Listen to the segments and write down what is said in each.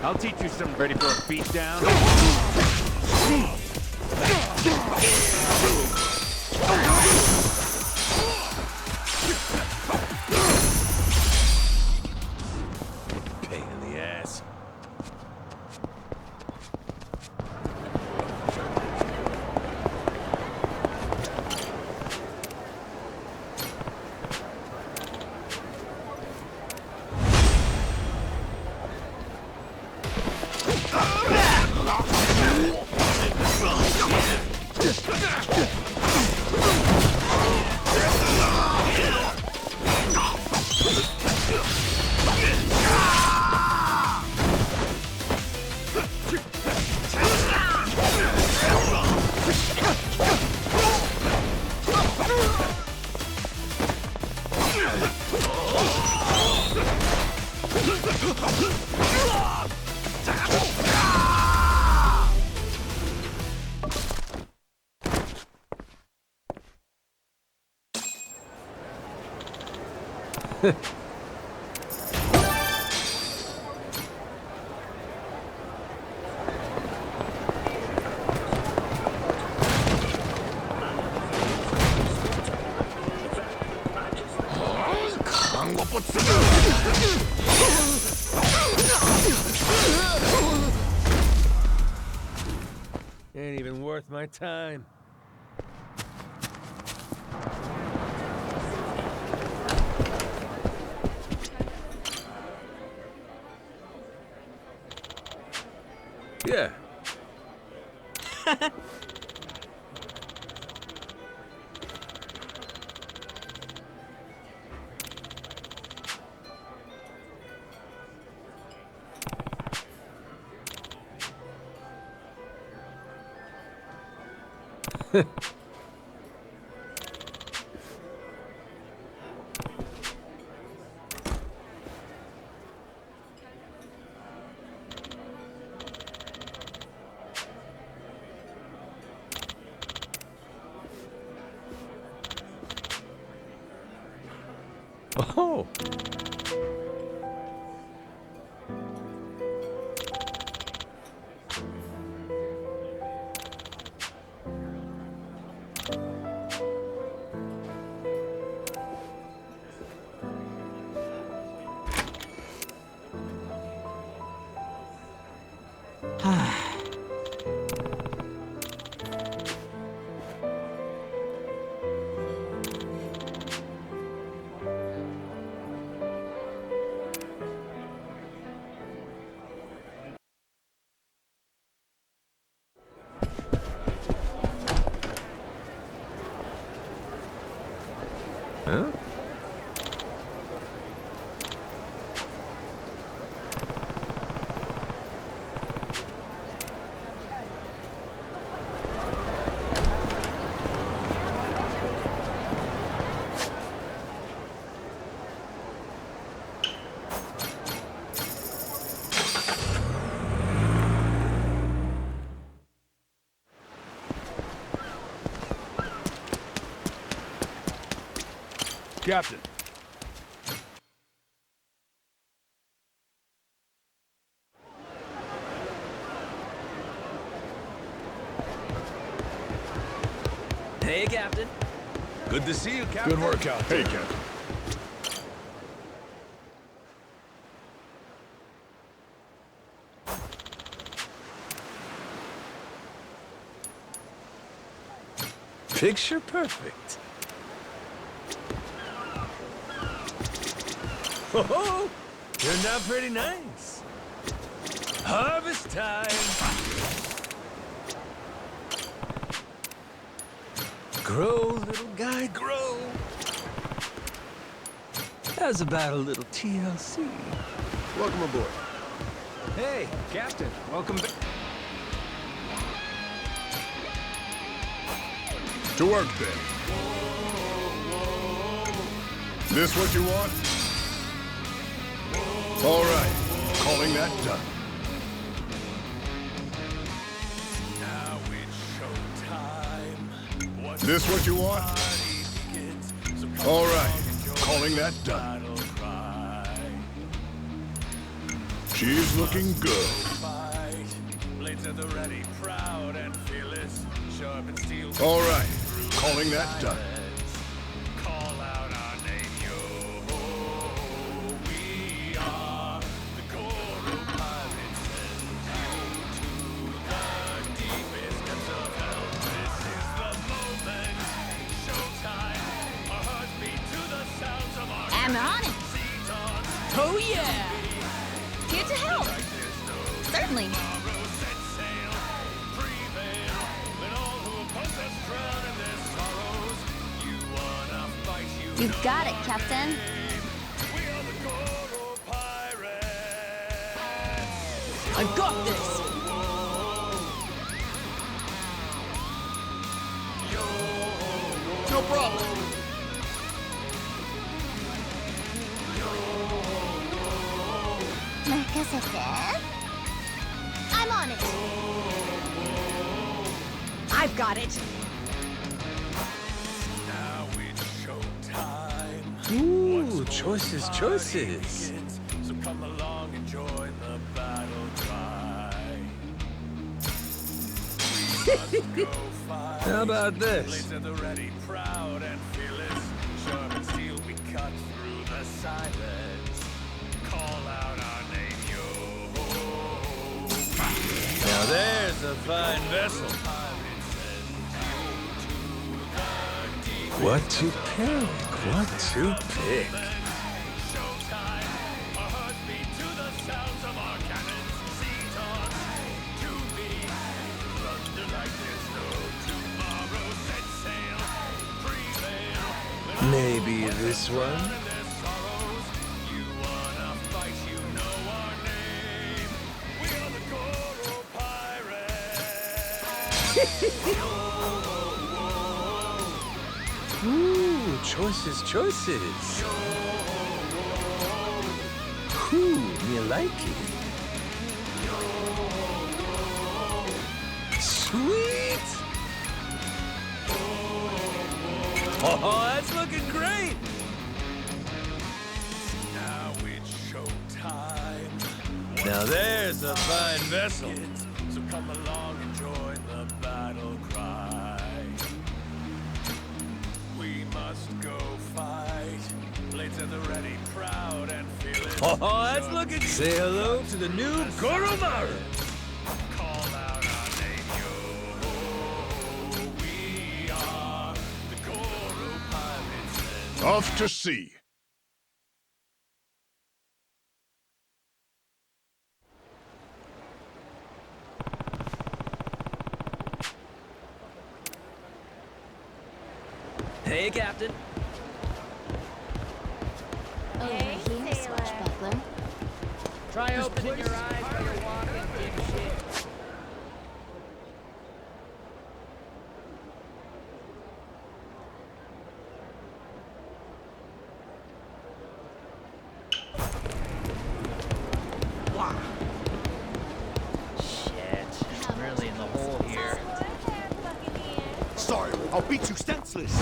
I'll teach you some ready for a beatdown. Pain in the ass. Ain't even worth my time. Yeah. Oh. Huh? Captain. Hey, Captain. Good to see you, Captain. Good work, Captain. Hey, Captain. Picture perfect. Oh, turned out pretty nice. Harvest time. Grow, little guy, grow. How's about a little TLC? Welcome aboard. Hey, Captain, welcome back. To work, then. This what you want? All right. Calling that done. Now it's showtime. This what you want? All right. Calling that done. She's looking good. Fight. Blades at the ready, proud and fearless. Sharp and steel. All right. Calling that done. Call out our name, yo. We are the Goro Pirates, and down to the deepest depths of hell. This is the moment. Showtime. Our hearts beat to the sounds of our I'm on it. seats on. Oh yeah! Here to help. Certainly. Tomorrow set sail. Prevail. Let all who oppose us drown in their sorrows. You wanna fight, You got it, Captain. We are the Goro Pirates. I got this! No problem. I'm on it. I've got it. Now it's showtime. Ooh, choices, choices. Begins. So come along and join the battle cry. We must go fight. How about this? Blades at the ready, proud and fearless. Sharp and steel, we cut through the silence. Call out our name, yo. Now there's a fine vessel. What to pick? What to pick? Showtime. Our hearts beat to the sounds of our cannons. Seat on to be. Thunder like there's no tomorrow. Set sail. Prevail. Maybe this one? And their sorrows. You wanna fight, you know our name. We are the Goro Pirates. Ooh, choices, choices. Ooh, me like it. Sweet! Oh, that's looking great! Now it's showtime. Now there's a fine vessel. So come along and join the battle cry. We must go fight. Blades at the ready, proud and fearless. Oh, that's looking. Say hello to the new Goromaru. Call out our name, yo. We are the Goro Pirates. Off to sea. Hey, Captain. Over here, swashbuckler. Try opening your eyes while you're walking, dipshit. Shit, I'm really in the hole here. Sorry, I'll beat you senseless.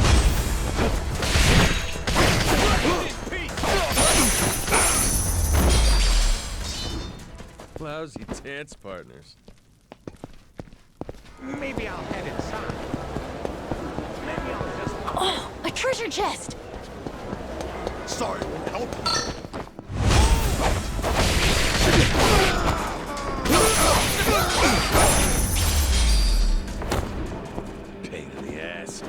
Lousy dance partners. Maybe I'll head inside. Maybe I'll just... Oh, a treasure chest. Sorry, won't help. Pain in the ass.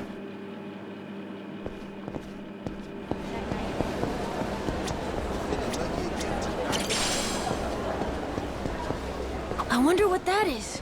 I wonder what that is.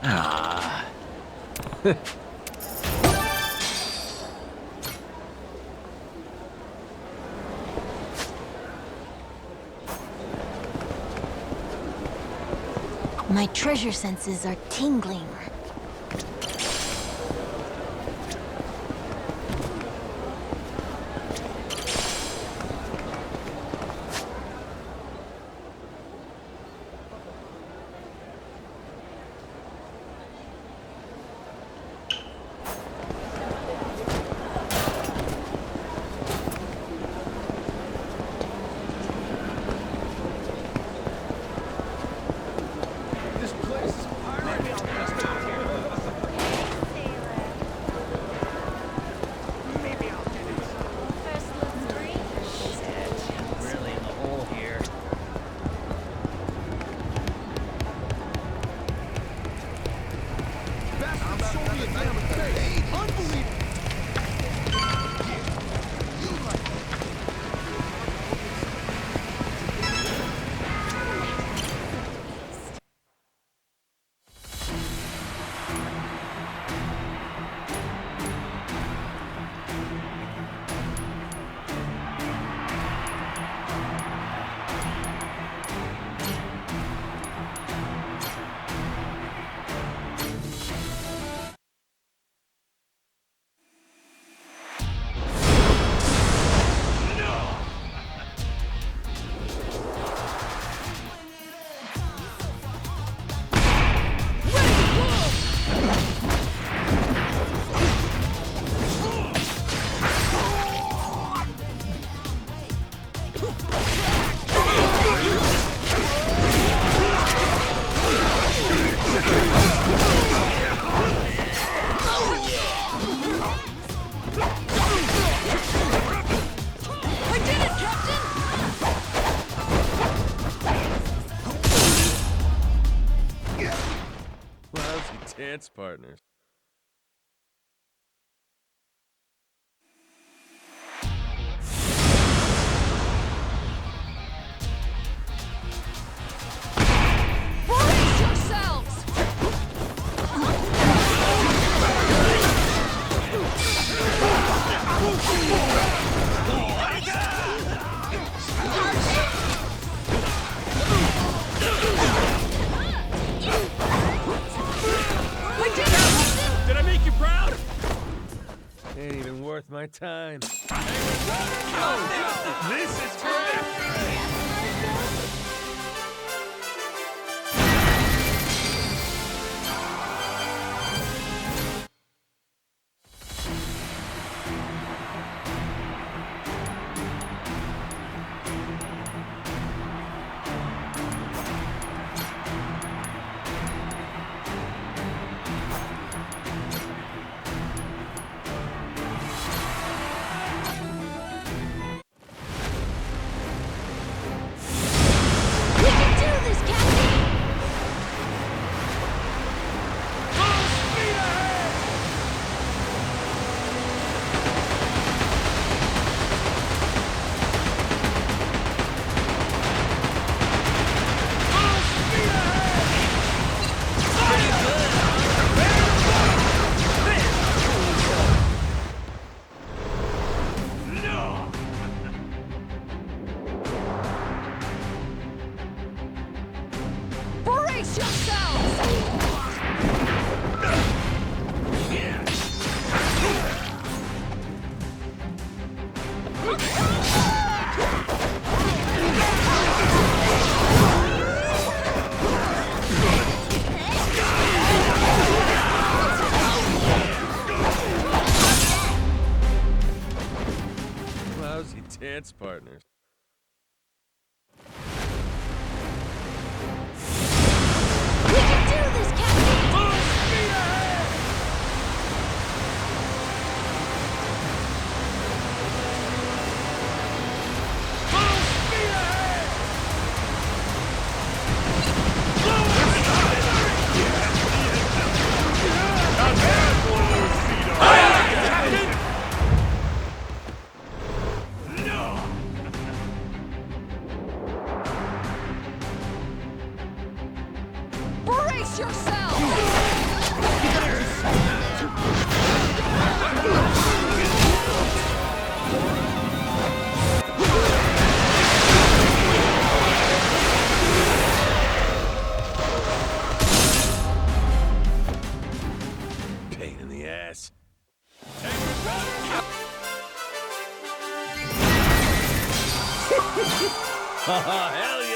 Ah. My treasure senses are tingling. This place is pirate. Maybe I'll just out here. Maybe I'll get it. First looks green. Really in the hole here. Best Soviet damn space. Unbelievable. Lousy dance partners. Brace yourselves! Did I make you proud? Ain't even worth my time. This is great! We can do this, Captain! Brace yourselves! Lousy dance partners. We can do this, Captain! Brace yourselves! Pain in the ass. Hell yeah!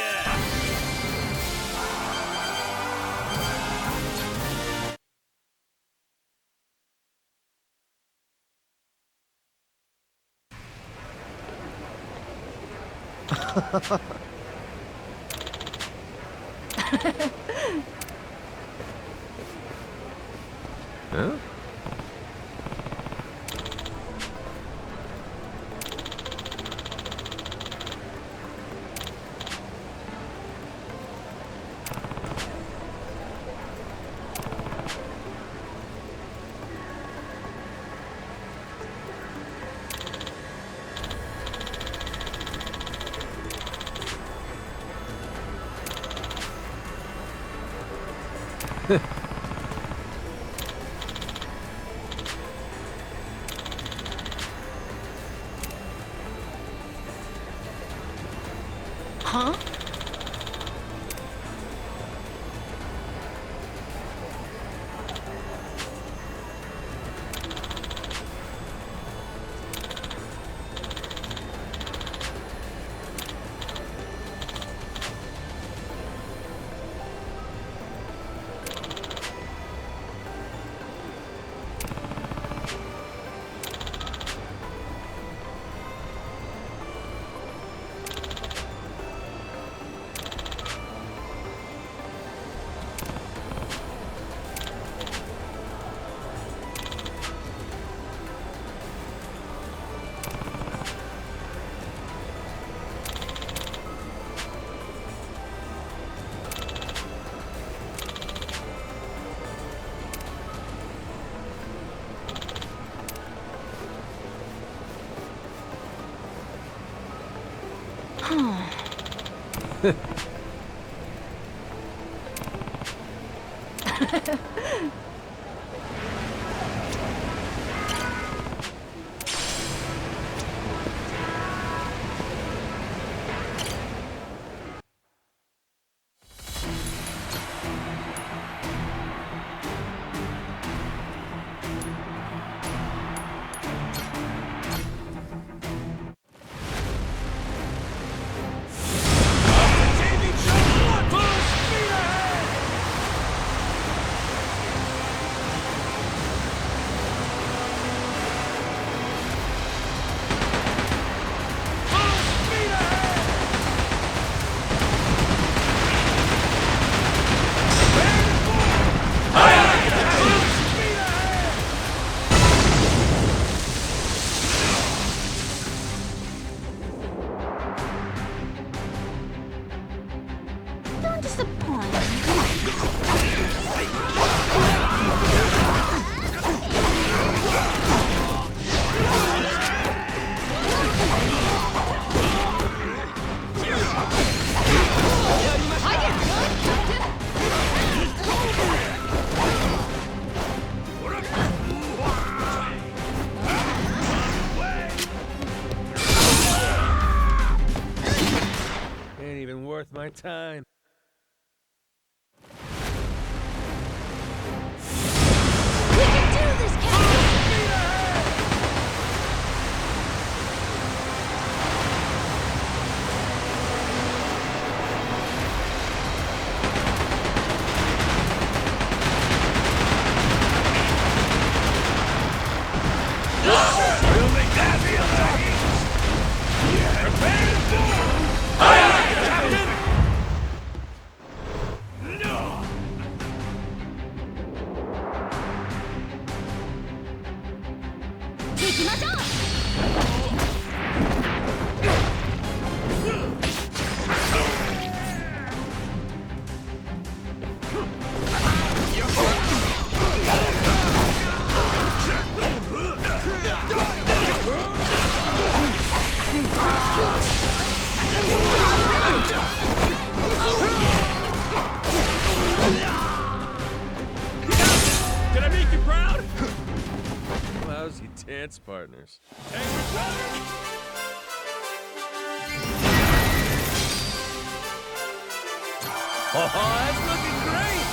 Huh? Huh? Don't disappoint. Ain't even worth my time. We can do this, Captain! We'll make that feel like prepare to fall! Aye, aye, Captain! No! dance partners. Oh, that's looking great!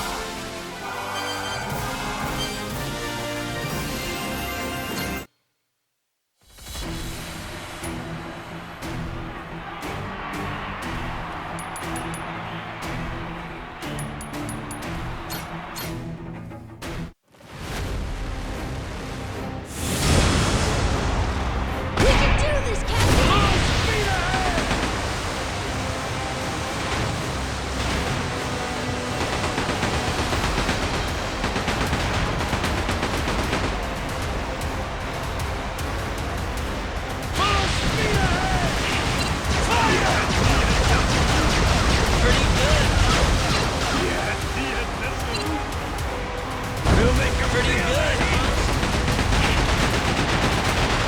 We can do this, Captain! Pretty good. We'll make a Pretty good.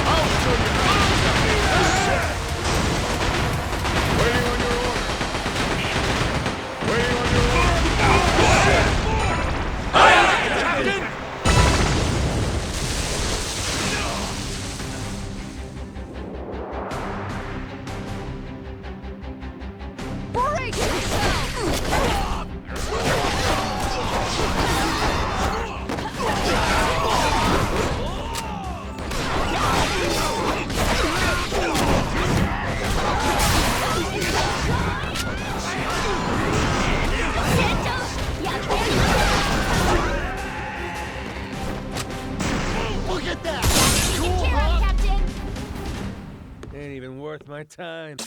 I'll show you how to do it. Waiting on your order. Waiting on your order. Break yourself! Look at that. Taken care of, Captain! Ain't even worth my time.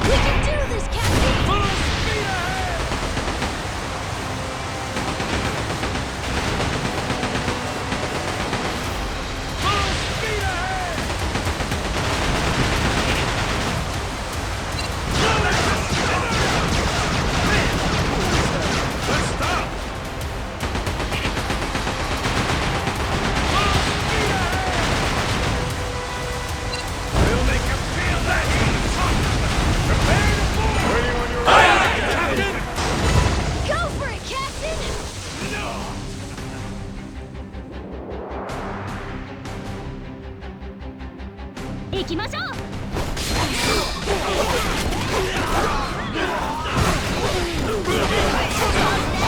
We can do this, Captain! Let's stop! We'll make him feel that heat! Prepare to board! Waiting on your order. Go for it, Captain! No!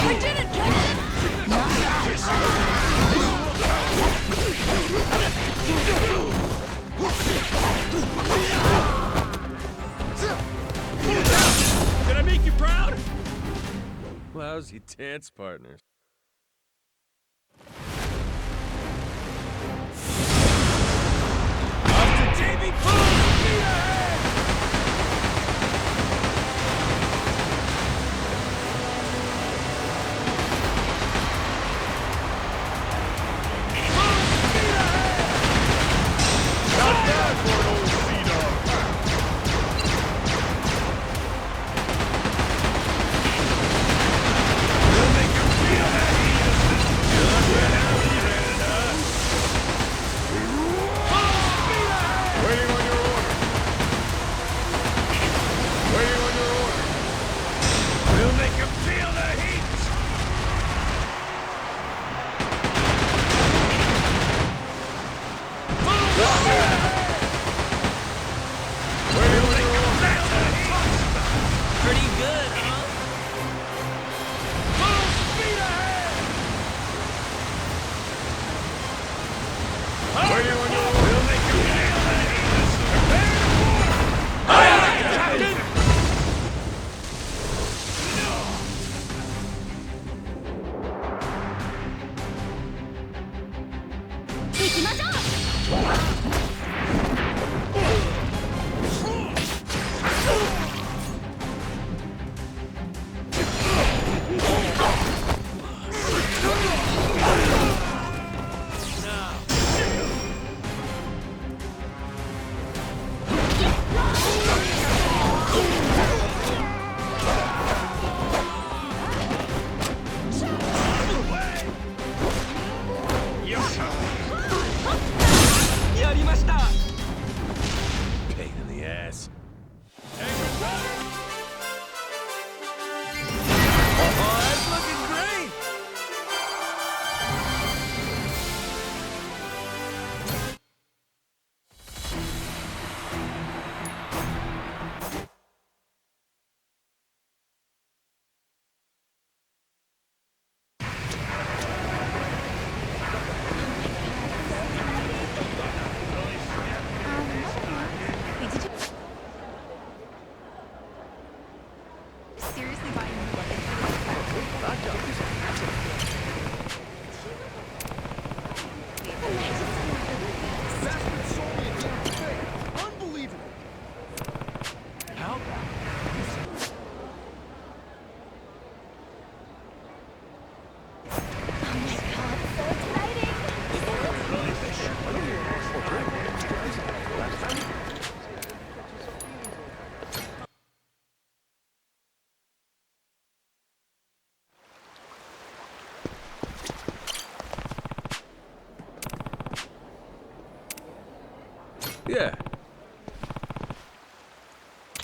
We did it, Captain! Did I make you proud? Lousy dance partners. Off to JB full speed ahead! Not bad for an old sea dog. We'll make him feel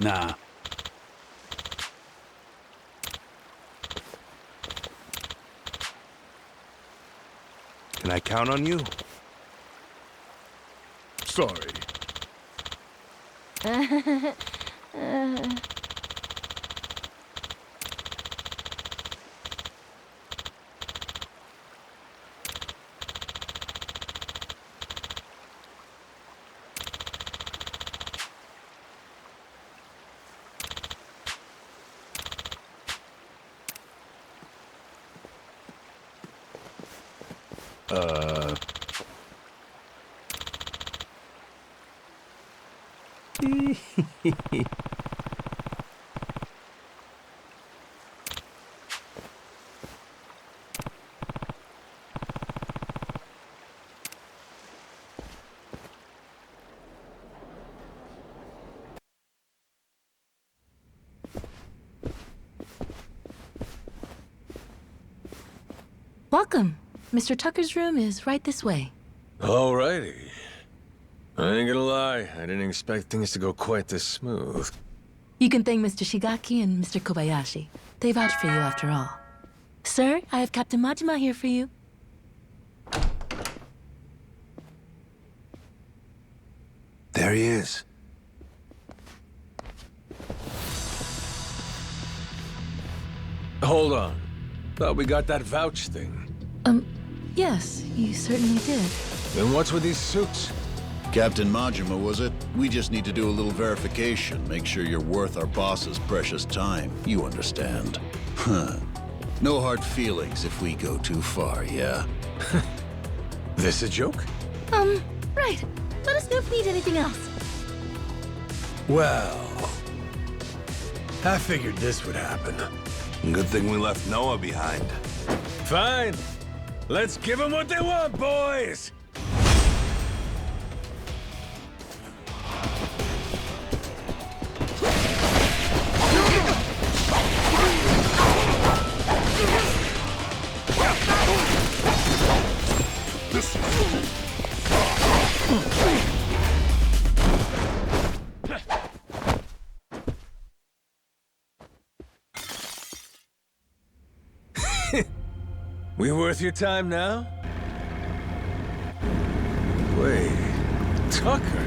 Nah. Can I count on you? Sorry. Welcome. Mr. Tucker's room is right this way. Alrighty. I ain't gonna lie, I didn't expect things to go quite this smooth. You can thank Mr. Shigaki and Mr. Kobayashi. They vouched for you after all. Sir, I have Captain Majima here for you. There he is. Hold on. Thought we got that vouch thing. Yes, you certainly did. Then what's with these suits? Captain Majima, was it? We just need to do a little verification, make sure you're worth our boss's precious time. You understand. Huh. No hard feelings if we go too far, yeah? This a joke? Right. Let us know if you need anything else. Well, I figured this would happen. Good thing we left Noah behind. Fine. Let's give them what they want, boys! We worth your time now? Wait, Tucker?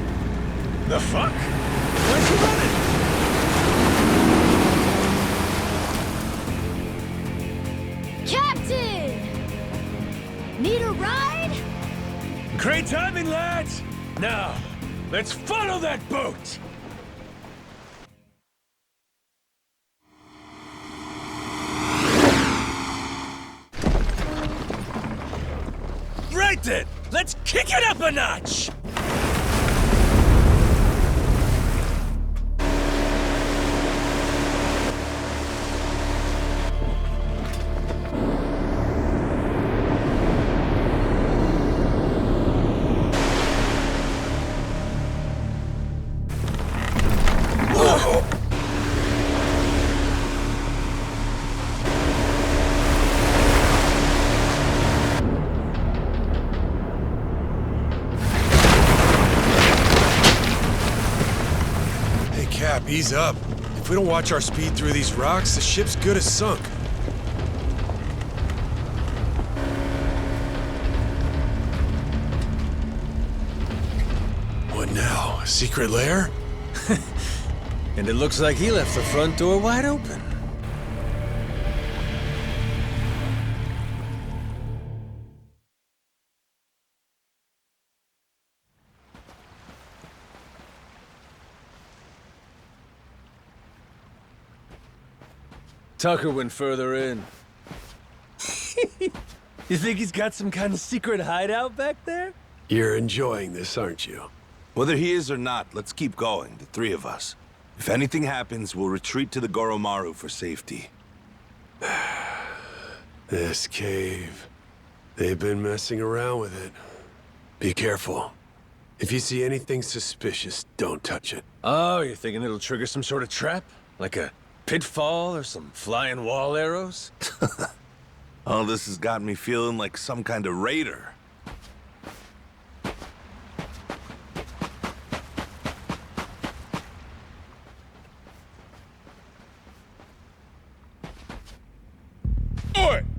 The fuck? Where's he running? Captain! Need a ride? Great timing, lads! Now, let's follow that boat! Right then! Let's kick it up a notch! Cap, ease up. If we don't watch our speed through these rocks, the ship's good as sunk. What now? A secret lair? And it looks like he left the front door wide open. Tucker went further in. You think he's got some kind of secret hideout back there? You're enjoying this, aren't you? Whether he is or not, let's keep going, the three of us. If anything happens, we'll retreat to the Goromaru for safety. This cave. They've been messing around with it. Be careful. If you see anything suspicious, don't touch it. Oh, you're thinking it'll trigger some sort of trap? Like a pitfall or some flying wall arrows? Oh, this has got me feeling like some kind of raider.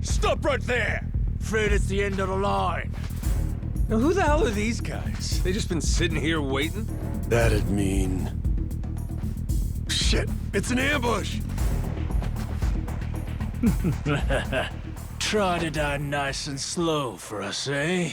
Stop right there! Afraid it's the end of the line. Now, who the hell are these guys? They just been sitting here waiting? That'd mean... Shit! It's an ambush! Try to die nice and slow for us, eh?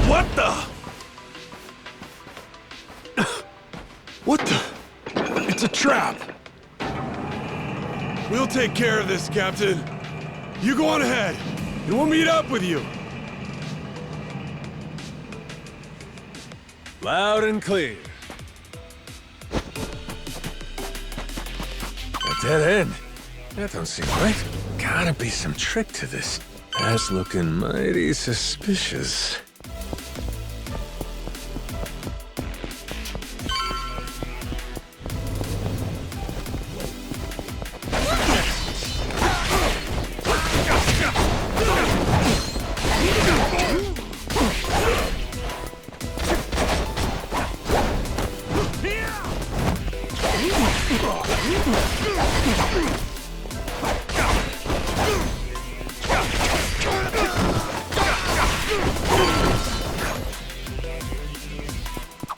What the? What the? It's a trap! We'll take care of this, Captain. You go on ahead, and we'll meet up with you. Loud and clear. A dead end? That don't seem right. Gotta be some trick to this. That's looking mighty suspicious.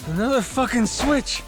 Another fucking switch.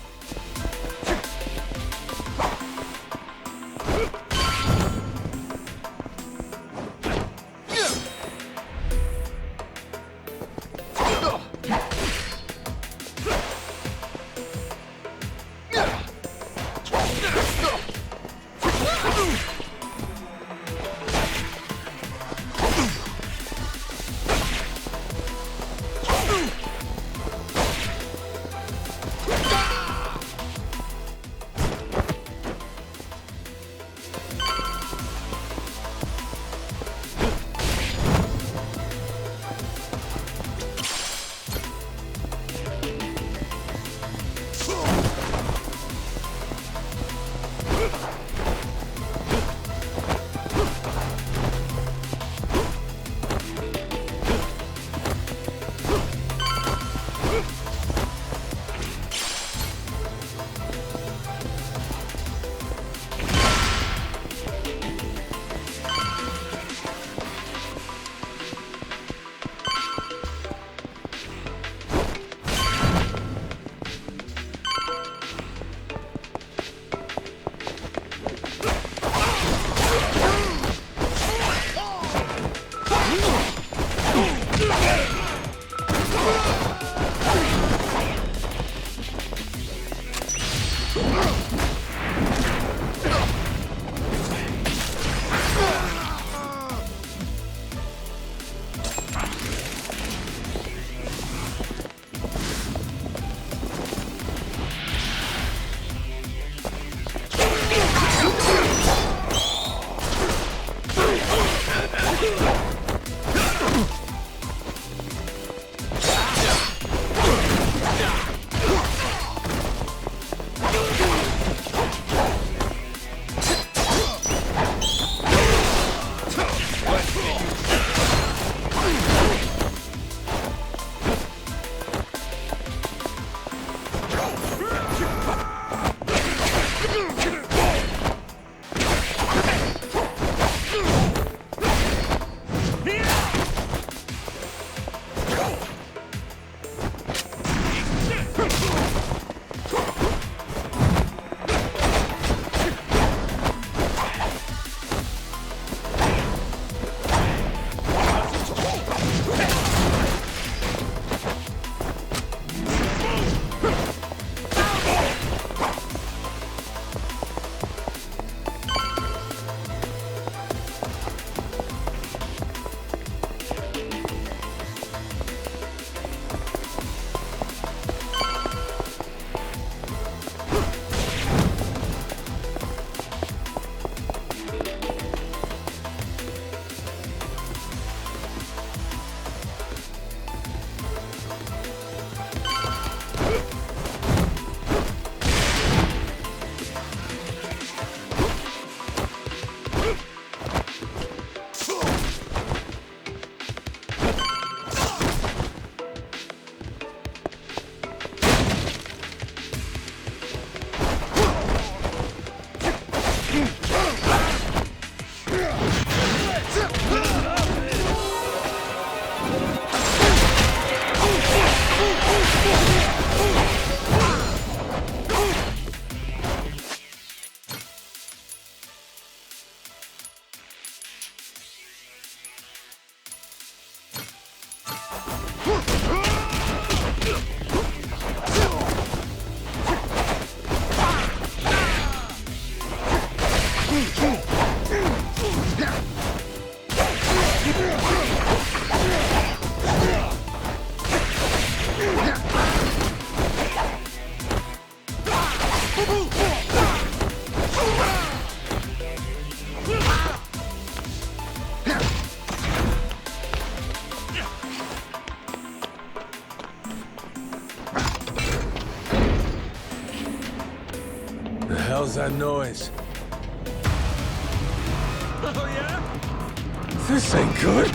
was that noise? Oh, yeah? This ain't good.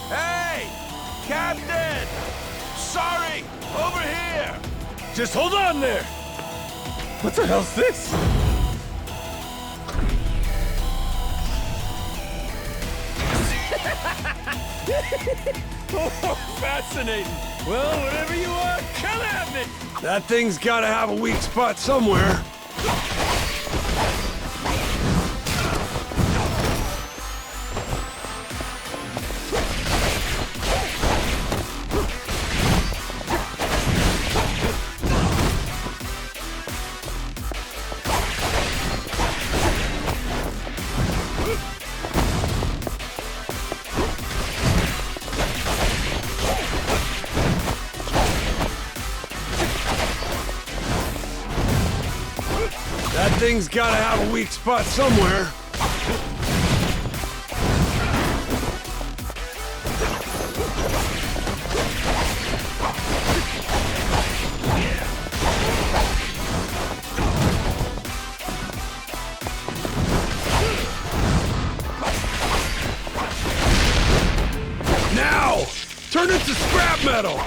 Hey! Captain! Sorry! Over here! Just hold on there! What the hell's this? Oh, fascinating! Well, whatever you are, come at me! That thing's gotta have a weak spot somewhere. That thing's gotta have a weak spot somewhere. Now! Turn it to scrap metal!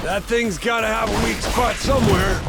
That thing's gotta have a weak spot somewhere.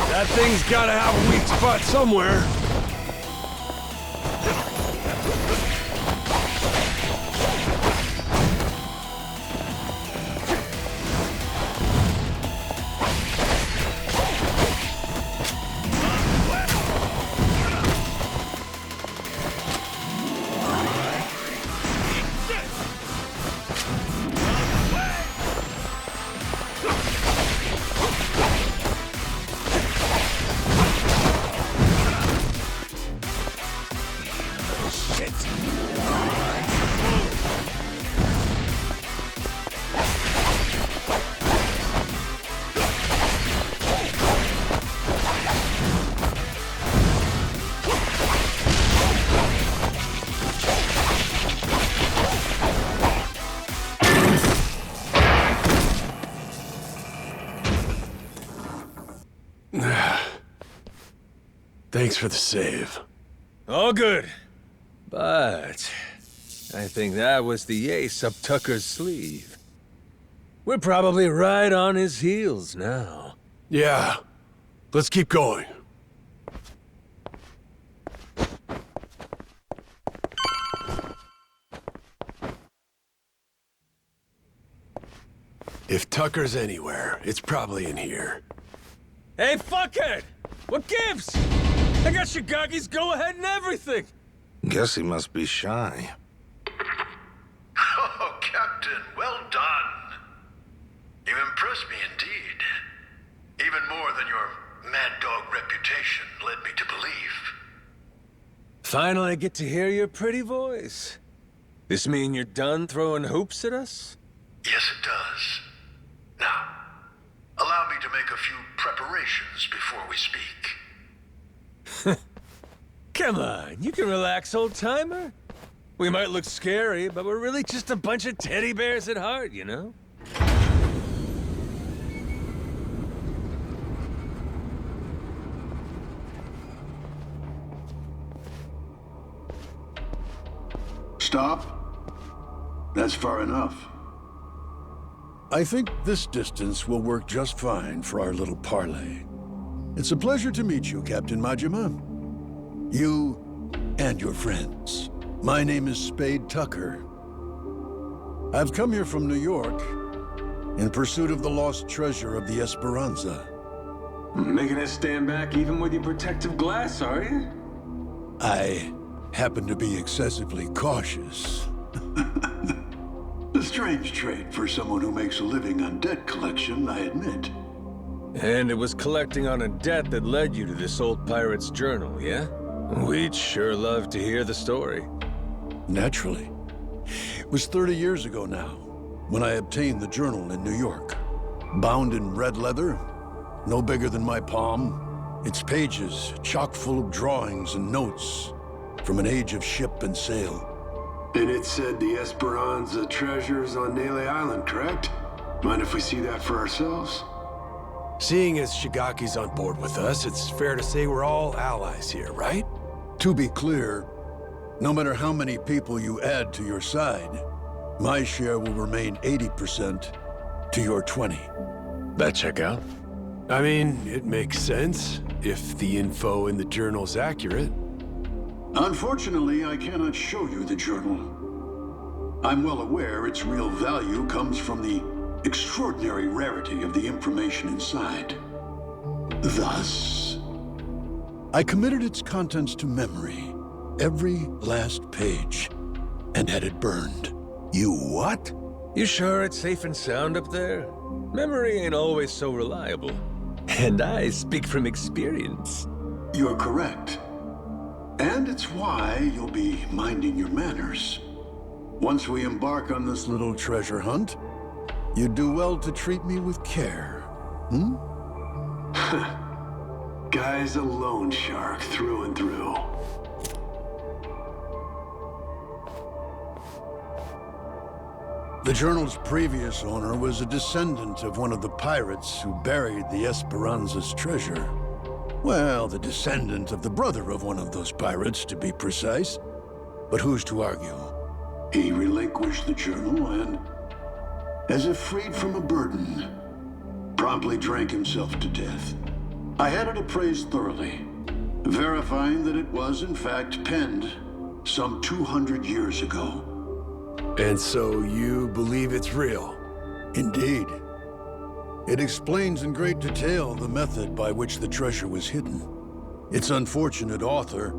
That thing's gotta have a weak spot somewhere. Thanks for the save. All good. But I think that was the ace up Tucker's sleeve. We're probably right on his heels now. Yeah. Let's keep going. If Tucker's anywhere, it's probably in here. Hey, fuckhead! What gives? I got Shigaki's go-ahead and everything! Guess he must be shy. Oh, Captain, well done. You impressed me indeed. Even more than your mad dog reputation led me to believe. Finally get to hear your pretty voice. This mean you're done throwing hoops at us? Yes, it does. Now, allow me operations before we speak. Come on, you can relax, old-timer. We might look scary, but we're really just a bunch of teddy bears at heart, you know? Stop. That's far enough. I think this distance will work just fine for our little parley. It's a pleasure to meet you, Captain Majima. You and your friends. My name is Spade Tucker. I've come here from New York in pursuit of the lost treasure of the Esperanza. Making us stand back even with your protective glass, are you? I happen to be excessively cautious. A strange trait for someone who makes a living on debt collection, I admit. And it was collecting on a debt that led you to this old pirate's journal, yeah? We'd sure love to hear the story. Naturally. It was 30 years ago now, when I obtained the journal in New York. Bound in red leather, no bigger than my palm, its pages chock full of drawings and notes from an age of ship and sail. And it said the Esperanza treasures on Nele Island, correct? Mind if we see that for ourselves? Seeing as Shigaki's on board with us, it's fair to say we're all allies here, right? To be clear, no matter how many people you add to your side, my share will remain 80% to your 20. That check out? I mean, it makes sense, if the info in the journal's accurate. Unfortunately, I cannot show you the journal. I'm well aware its real value comes from the extraordinary rarity of the information inside. Thus, I committed its contents to memory, every last page, and had it burned. You what? You sure it's safe and sound up there? Memory ain't always so reliable. And I speak from experience. You're correct. And it's why you'll be minding your manners. Once we embark on this little treasure hunt, you'd do well to treat me with care. Guy's a loan shark through and through. The journal's previous owner was a descendant of one of the pirates who buried the Esperanza's treasure. Well, the descendant of the brother of one of those pirates, to be precise. But who's to argue? He relinquished the journal and, as if freed from a burden, promptly drank himself to death. I had it appraised thoroughly, verifying that it was in fact penned some 200 years ago. And so you believe it's real? Indeed. It explains in great detail the method by which the treasure was hidden. Its unfortunate author,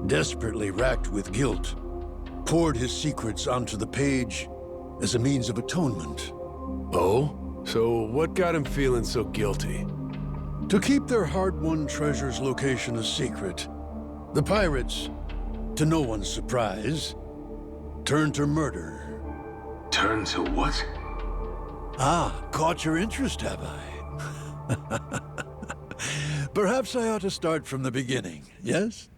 desperately racked with guilt, poured his secrets onto the page as a means of atonement. Oh? So what got him feeling so guilty? To keep their hard-won treasure's location a secret, the pirates, to no one's surprise, turned to murder. Turn to what? Ah, caught your interest, have I? Perhaps I ought to start from the beginning, yes?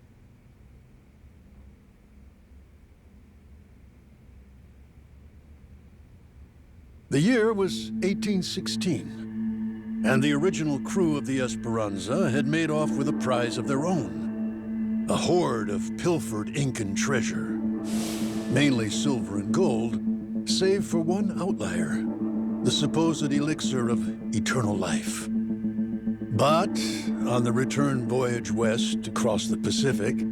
The year was 1816, and the original crew of the Esperanza had made off with a prize of their own. A hoard of pilfered Incan treasure, mainly silver and gold, save for one outlier, the supposed elixir of eternal life. But on the return voyage west across the Pacific,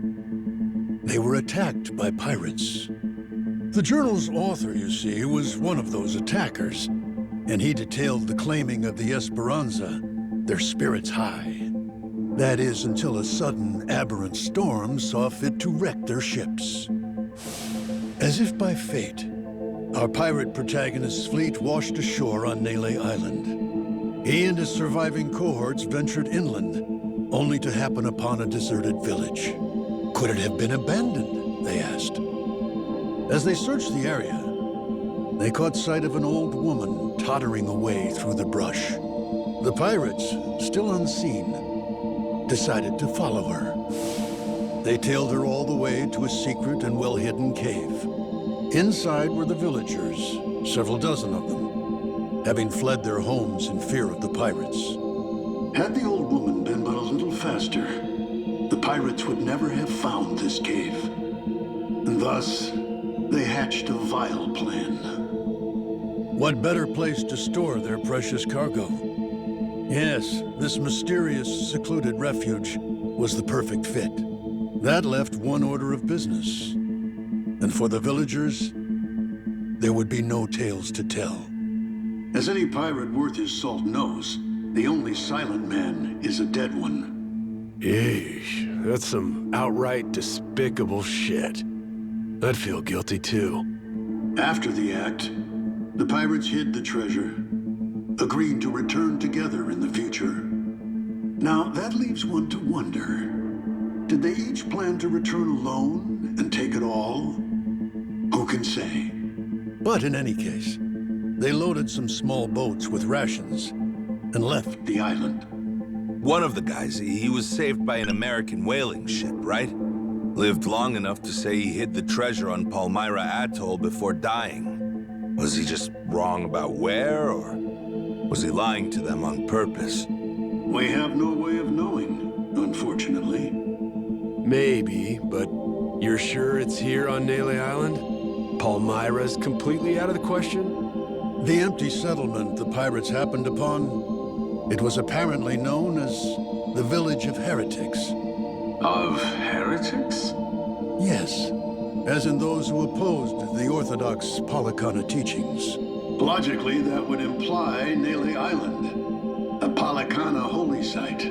they were attacked by pirates. The journal's author, you see, was one of those attackers, and he detailed the claiming of the Esperanza, their spirits high. That is, until a sudden aberrant storm saw fit to wreck their ships. As if by fate, our pirate protagonist's fleet washed ashore on Nele Island. He and his surviving cohorts ventured inland, only to happen upon a deserted village. Could it have been abandoned, they asked. As they searched the area, they caught sight of an old woman tottering away through the brush. The pirates, still unseen, decided to follow her. They tailed her all the way to a secret and well-hidden cave. Inside were the villagers, several dozen of them, having fled their homes in fear of the pirates. Had the old woman been but a little faster, the pirates would never have found this cave. And thus, they hatched a vile plan. What better place to store their precious cargo? Yes, this mysterious, secluded refuge was the perfect fit. That left one order of business. And for the villagers, there would be no tales to tell. As any pirate worth his salt knows, the only silent man is a dead one. Yeesh, that's some outright despicable shit. I'd feel guilty too. After the act, the pirates hid the treasure, agreeing to return together in the future. Now, that leaves one to wonder. Did they each plan to return alone and take it all? Who can say? But in any case, they loaded some small boats with rations and left the island. One of the guys, he was saved by an American whaling ship, right? Lived long enough to say he hid the treasure on Palmyra Atoll before dying. Was he just wrong about where, or was he lying to them on purpose? We have no way of knowing, unfortunately. Maybe, but you're sure it's here on Nele Island? Palmyra's completely out of the question? The empty settlement the pirates happened upon, it was apparently known as the Village of Heretics. Of heretics? Yes, as in those who opposed the orthodox Palakana teachings. Logically, that would imply Nele Island, a Palakana holy site.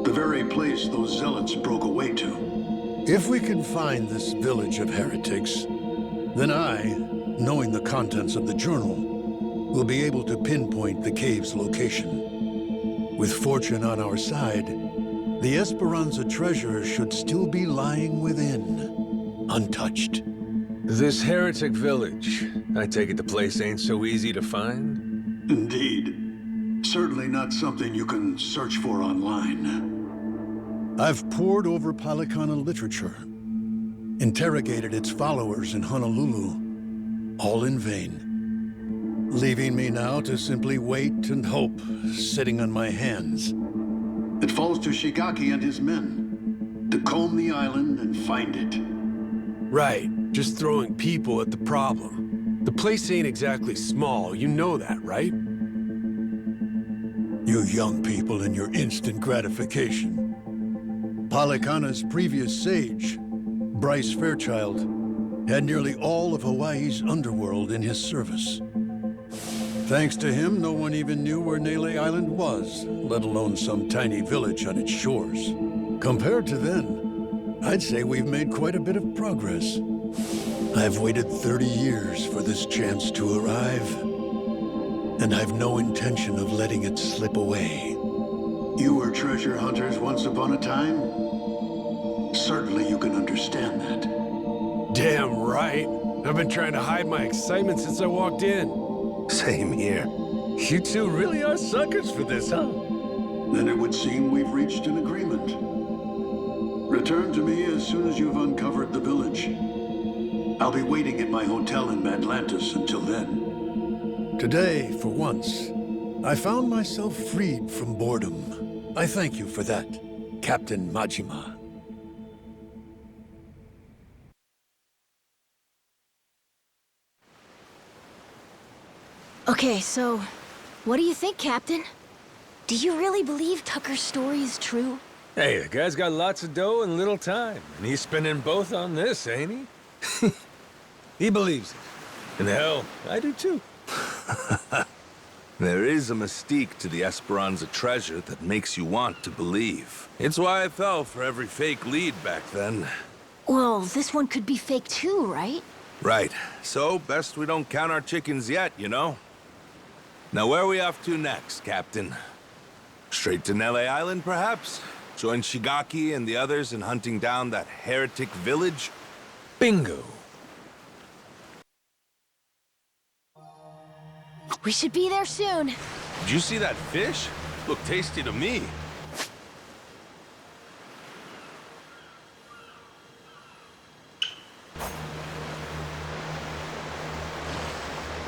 The very place those zealots broke away to. If we can find this Village of Heretics, then I, knowing the contents of the journal, will be able to pinpoint the cave's location. With fortune on our side, the Esperanza treasure should still be lying within, untouched. This heretic village, I take it the place ain't so easy to find? Indeed. Certainly not something you can search for online. I've pored over Palakana literature, interrogated its followers in Honolulu, all in vain. Leaving me now to simply wait and hope, sitting on my hands. It falls to Shigaki and his men to comb the island and find it. Right, just throwing people at the problem. The place ain't exactly small, you know that, right? You young people and your instant gratification. Palakana's previous sage, Bryce Fairchild, had nearly all of Hawaii's underworld in his service. Thanks to him, no one even knew where Nele Island was, let alone some tiny village on its shores. Compared to then, I'd say we've made quite a bit of progress. I've waited 30 years for this chance to arrive, and I've no intention of letting it slip away. You were treasure hunters once upon a time? Certainly you can understand that. Damn right. I've been trying to hide my excitement since I walked in. Same here. You two really are suckers for this, huh? Then it would seem we've reached an agreement. Return to me as soon as you've uncovered the village. I'll be waiting at my hotel in Atlantis until then. Today, for once, I found myself freed from boredom. I thank you for that, Captain Majima. Okay, so, what do you think, Captain? Do you really believe Tucker's story is true? Hey, the guy's got lots of dough and little time, and he's spending both on this, ain't he? He believes it. And hell, I do too. There is a mystique to the Esperanza treasure that makes you want to believe. It's why I fell for every fake lead back then. Well, this one could be fake too, right? Right. So, best we don't count our chickens yet, you know? Now, where are we off to next, Captain? Straight to Nele Island, perhaps? Join Shigaki and the others in hunting down that heretic village? Bingo. We should be there soon. Did you see that fish? Look tasty to me.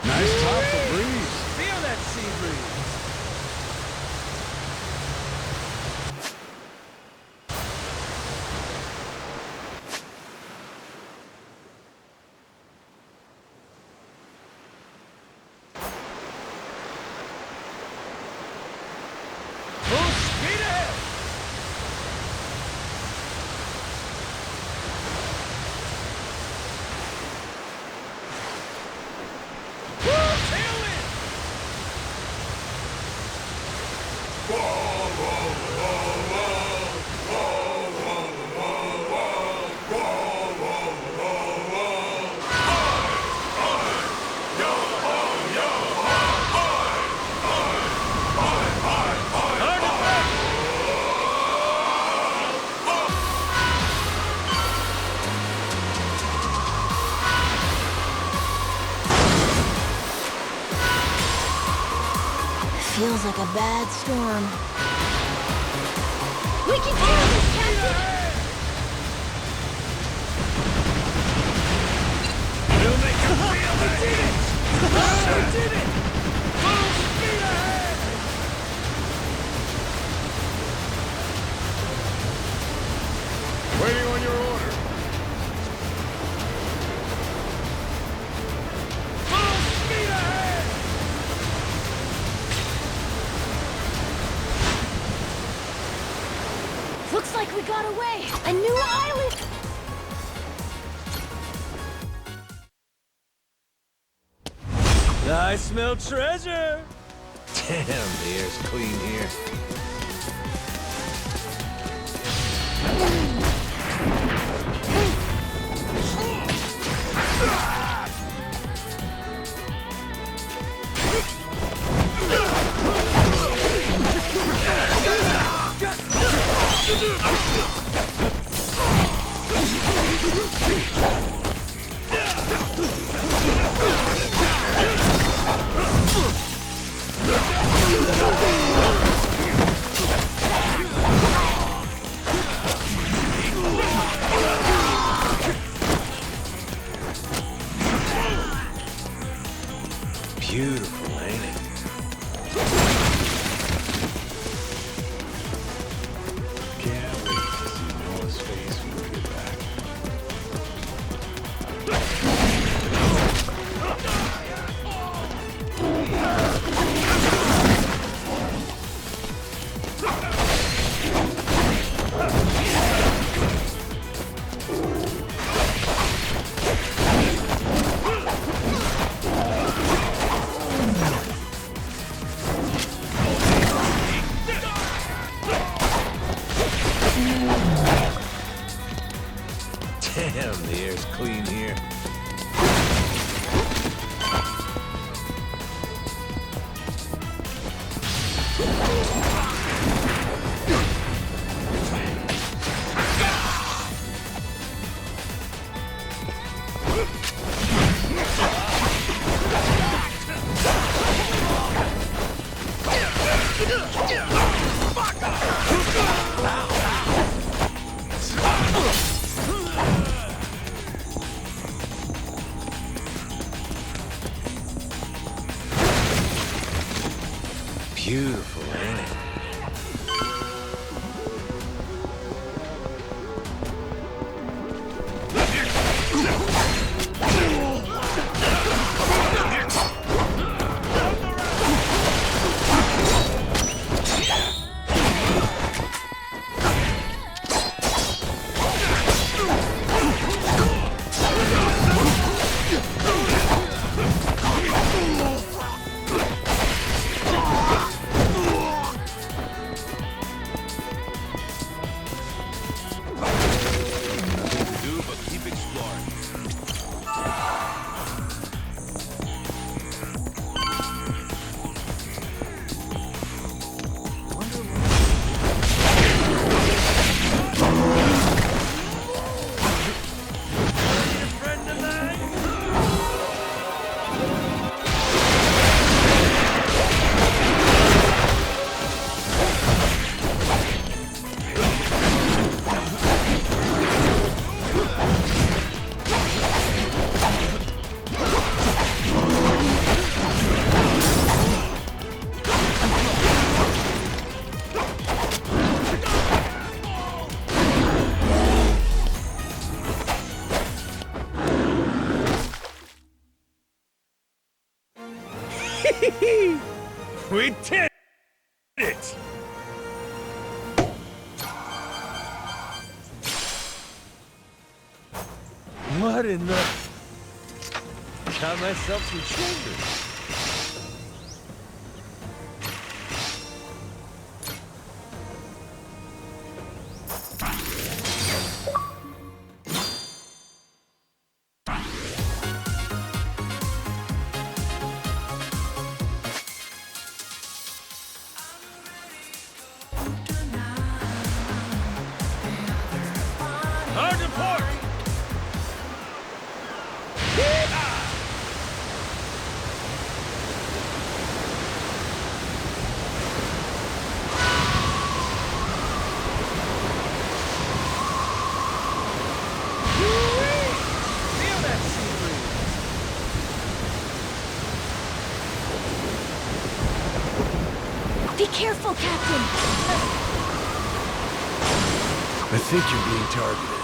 Nice top for breeze. Feel that sea breeze. Full speed ahead! Woo! Tailwind! Feels like a bad storm. We can do this, Captain! We'll make you feel the heat! We did it! Full speed ahead! Waiting on your order. Full speed ahead! Looks like we got away! A new island! I smell treasure! Damn, the air's clean here. Beautiful, ain't it? Can't wait to see Noah's face when we get back. Damn, the air's clean here. Beautiful, ain't it? We did it! What in the... Got myself some chambers. Hard to port! Be careful, Captain! I think you're being targeted.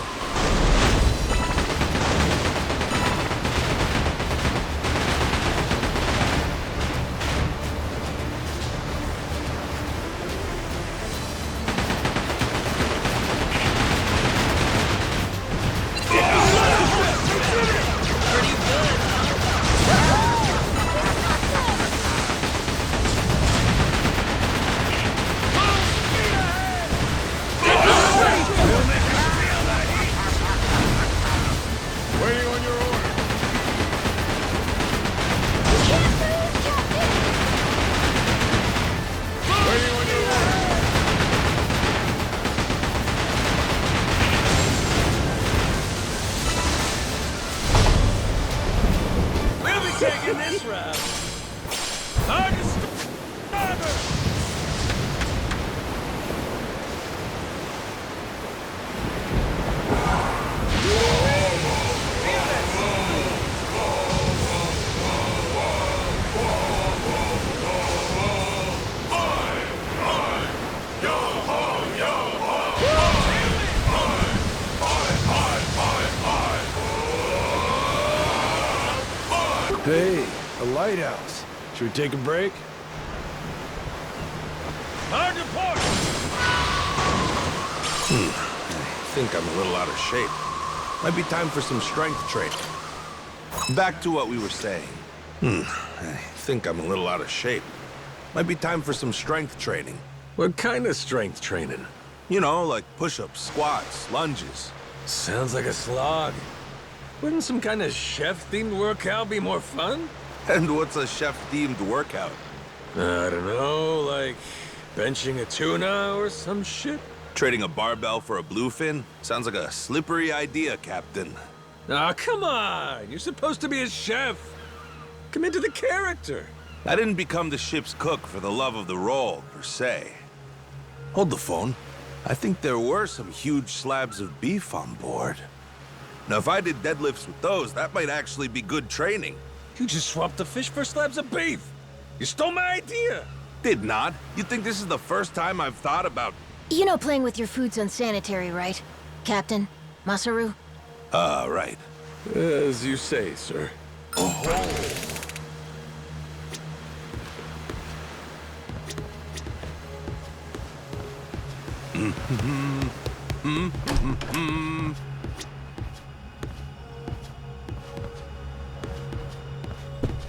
Taking this route. Hardest starboard! Hey, a lighthouse. Should we take a break? Hard to port! I think I'm a little out of shape. Might be time for some strength training. Back to what we were saying. I think I'm a little out of shape. Might be time for some strength training. What kind of strength training? You know, like push-ups, squats, lunges. Sounds like a slog. Wouldn't some kind of chef-themed workout be more fun? And what's a chef-themed workout? I don't know, like benching a tuna or some shit? Trading a barbell for a bluefin? Sounds like a slippery idea, Captain. Aw, come on! You're supposed to be a chef! Come into the character! I didn't become the ship's cook for the love of the role, per se. Hold the phone. I think there were some huge slabs of beef on board. Now, if I did deadlifts with those, that might actually be good training. You just swapped the fish for slabs of beef! You stole my idea! Did not. You think this is the first time I've thought about... You know playing with your food's unsanitary, right? Captain? Masaru? Right. As you say, sir.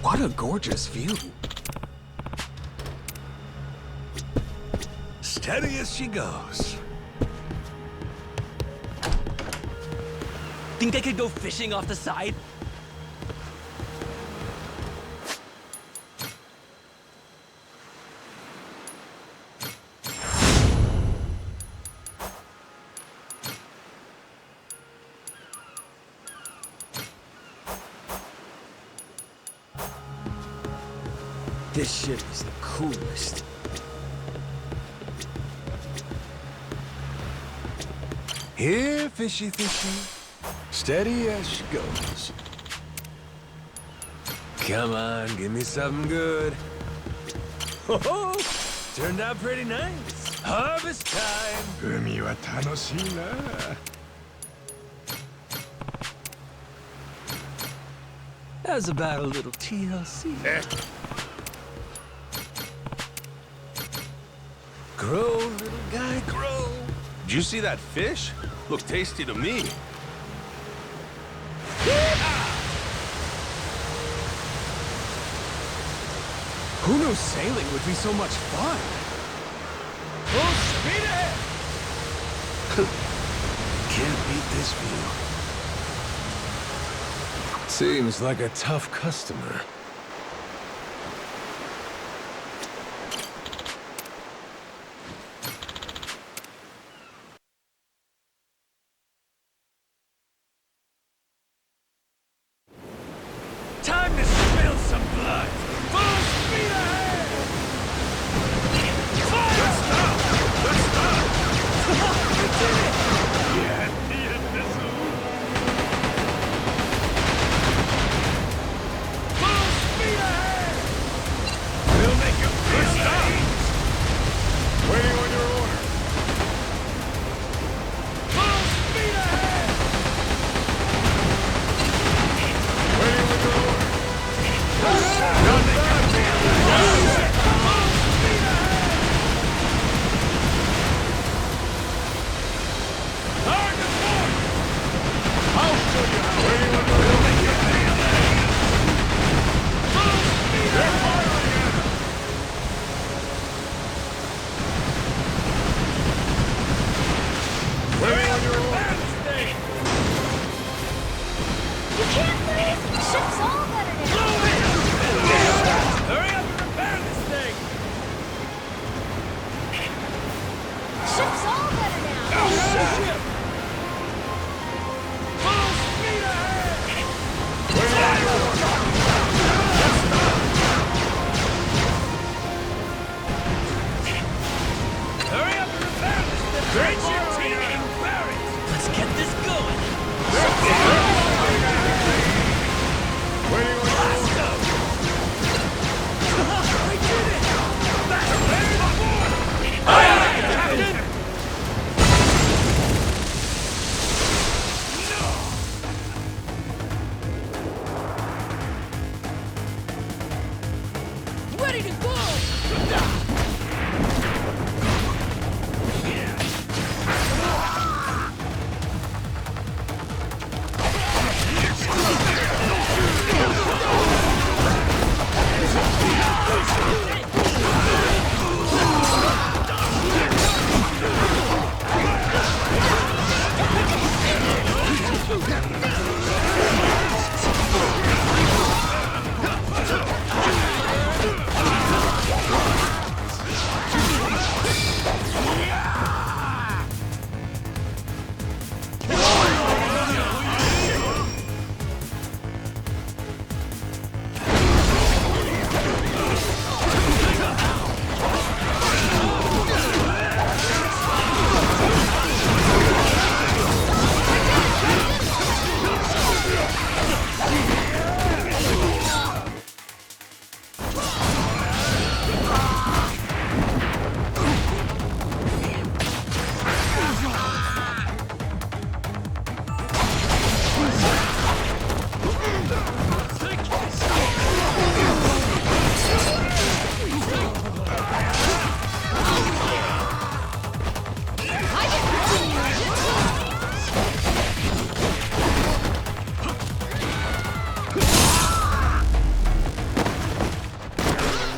What a gorgeous view. Steady as she goes. Think I could go fishing off the side? This ship is the coolest. Here, fishy, fishy. Steady as she goes. Come on, give me something good. Oh, turned out pretty nice. Harvest time. 海は楽しいな. How's about a little TLC? Grow, little guy, grow. Did you see that fish? Looked tasty to me. Who knew sailing would be so much fun? Full speed ahead! Can't beat this view. Seems like a tough customer. Time to spill some blood! Full speed ahead! Fire! Let's stop! Let's stop! You did it! Yeah, the invisible. Full speed ahead! We'll make him feel stop! Waiting on your order. Full speed ahead! Waiting on your order. You can't move! The ship's all better now! Hurry up and repair this thing! Ship's all better now! Full speed ahead! Hurry up and repair this thing! Bridge your team and repair it! Let's get this going! Blast 'em! We did it! That's very good! Aye, Captain! Ready to go!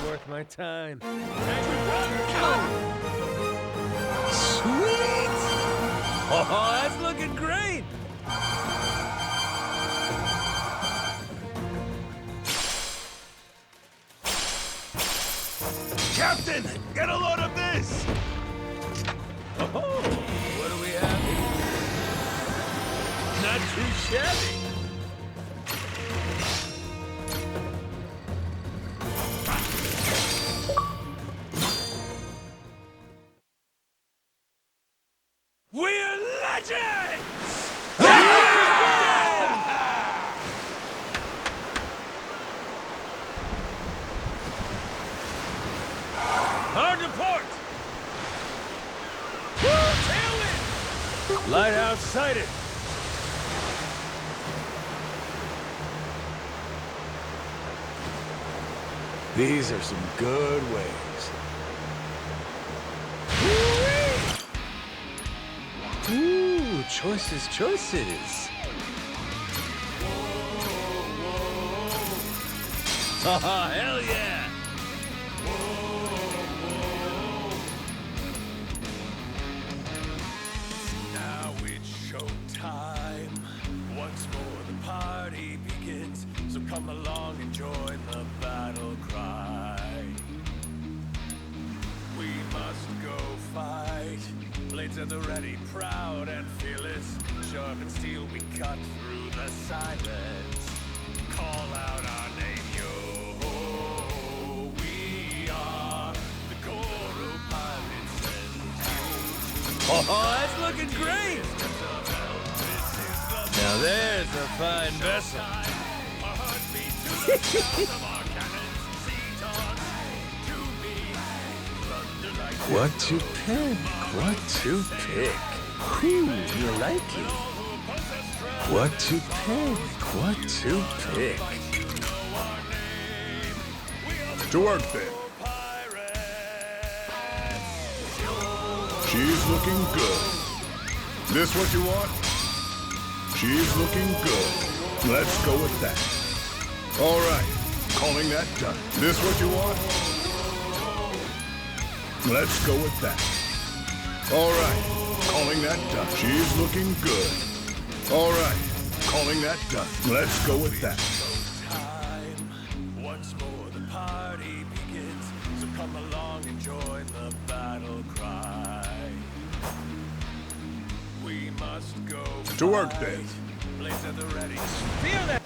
Worth my time. Sweet! Oh, that's looking great! Captain, get a load of this! Oh, what do we have here? Not too shabby. We're legends! Hard to port! Tailwind! Lighthouse sighted! These are some good waves. choices, choices. Oh, hell yeah! Now it's showtime. Once more the party begins. So come along and join the battle cry. We must go fight. Blades at the ready, proud and fearless. Sharp and steel, we cut through the silence. Call out our name, yo. We are the Goro Pirates and Oh, that's looking great! Now there's a fine vessel. What to pick? What to pick? Whew, you like it? What to pick? What to pick? To work then. She's looking good. This what you want? She's looking good. Let's go with that. All right, calling that done. This what you want? Let's go with that. All right, calling that done. She's looking good. All right, calling that done. Let's go with that. Once more the party begins. So come along and join the battle cry. We must go To work fight. then. Blades at the ready. Feel that!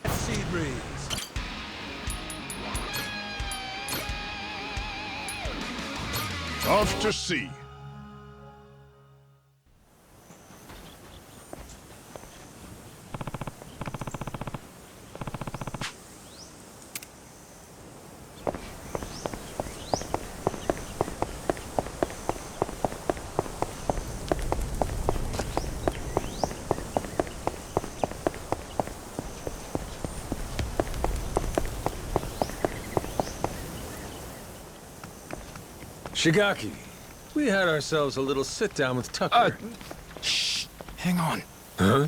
Sea breeze. Off to sea. Shigaki, we had ourselves a little sit-down with Tucker. Shh. Hang on. Huh?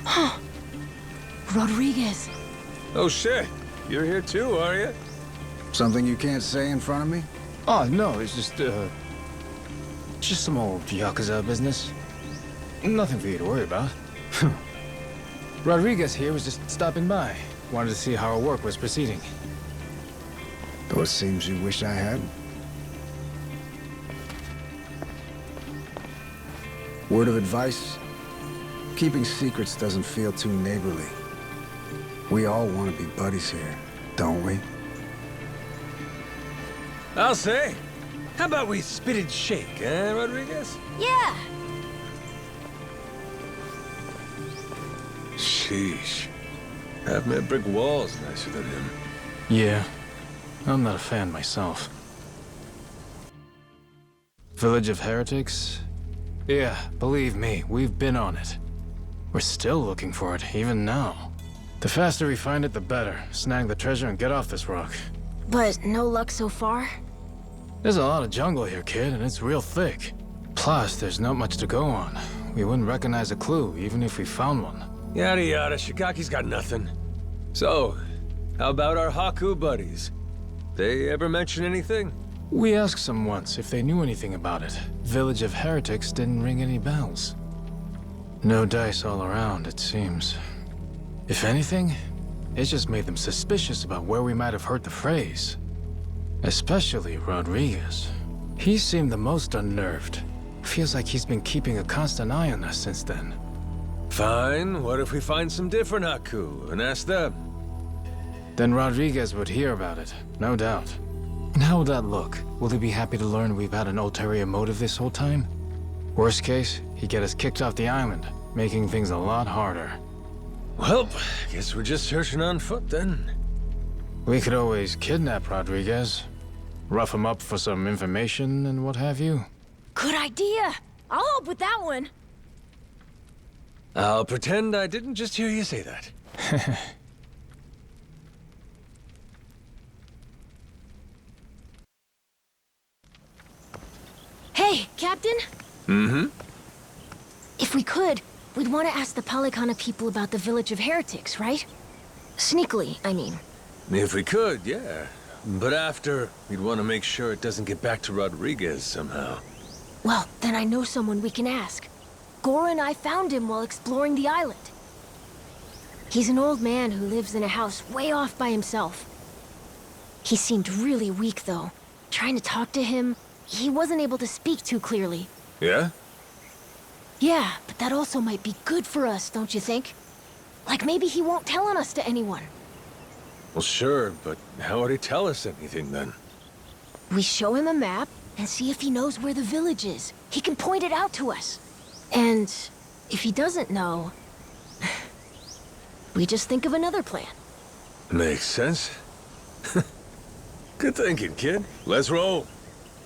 Huh. Rodriguez. Oh shit, you're here too, are you? Something you can't say in front of me? Oh, no, it's just some old Yakuza business. Nothing for you to worry about. Rodriguez here was just stopping by. Wanted to see how our work was proceeding. Though it seems you wish I hadn't. Word of advice? Keeping secrets doesn't feel too neighborly. We all want to be buddies here, don't we? I'll say. How about we spit and shake, eh, Rodriguez? Yeah! Sheesh. Half-met brick walls nicer than him. Yeah, I'm not a fan myself. Village of Heretics? Yeah, believe me, we've been on it. We're still looking for it, even now. The faster we find it, the better. Snag the treasure and get off this rock. But no luck so far? There's a lot of jungle here, kid, and it's real thick. Plus, there's not much to go on. We wouldn't recognize a clue, even if we found one. Yada yada, Shigaki's got nothing. So, how about our Haku buddies? They ever mention anything? We asked them once if they knew anything about it. Village of Heretics didn't ring any bells. No dice all around, it seems. If anything, it just made them suspicious about where we might have heard the phrase. Especially Rodriguez. He seemed the most unnerved. Feels like he's been keeping a constant eye on us since then. Fine, what if we find some different Haku and ask them? Then Rodriguez would hear about it, no doubt. And how would that look? Will he be happy to learn we've had an ulterior motive this whole time? Worst case, he'd get us kicked off the island, making things a lot harder. Well, guess we're just searching on foot then. We could always kidnap Rodriguez. Rough him up for some information and what have you. Good idea! I'll help with that one! I'll pretend I didn't just hear you say that. Hey, Captain? Mm-hmm? If we could, we'd want to ask the Polycana people about the Village of Heretics, right? Sneakily, I mean. If we could, yeah. But after, we'd want to make sure it doesn't get back to Rodriguez somehow. Well, then I know someone we can ask. Gora and I found him while exploring the island. He's an old man who lives in a house way off by himself. He seemed really weak, though. Trying to talk to him, he wasn't able to speak too clearly. Yeah? Yeah, but that also might be good for us, don't you think? Like maybe he won't tell on us to anyone. Well, sure, but how would he tell us anything then? We show him a map and see if he knows where the village is. He can point it out to us. And if he doesn't know, we just think of another plan. Makes sense. Good thinking, kid. Let's roll.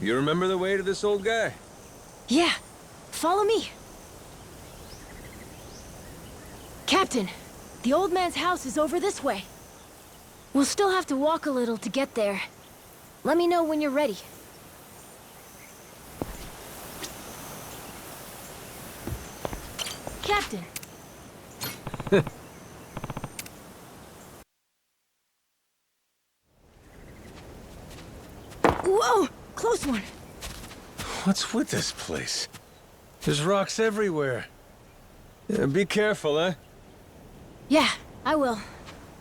You remember the way to this old guy? Yeah, follow me. Captain, the old man's house is over this way. We'll still have to walk a little to get there. Let me know when you're ready. Captain. Whoa! Close one! What's with this place? There's rocks everywhere. Yeah, be careful, eh? Yeah, I will.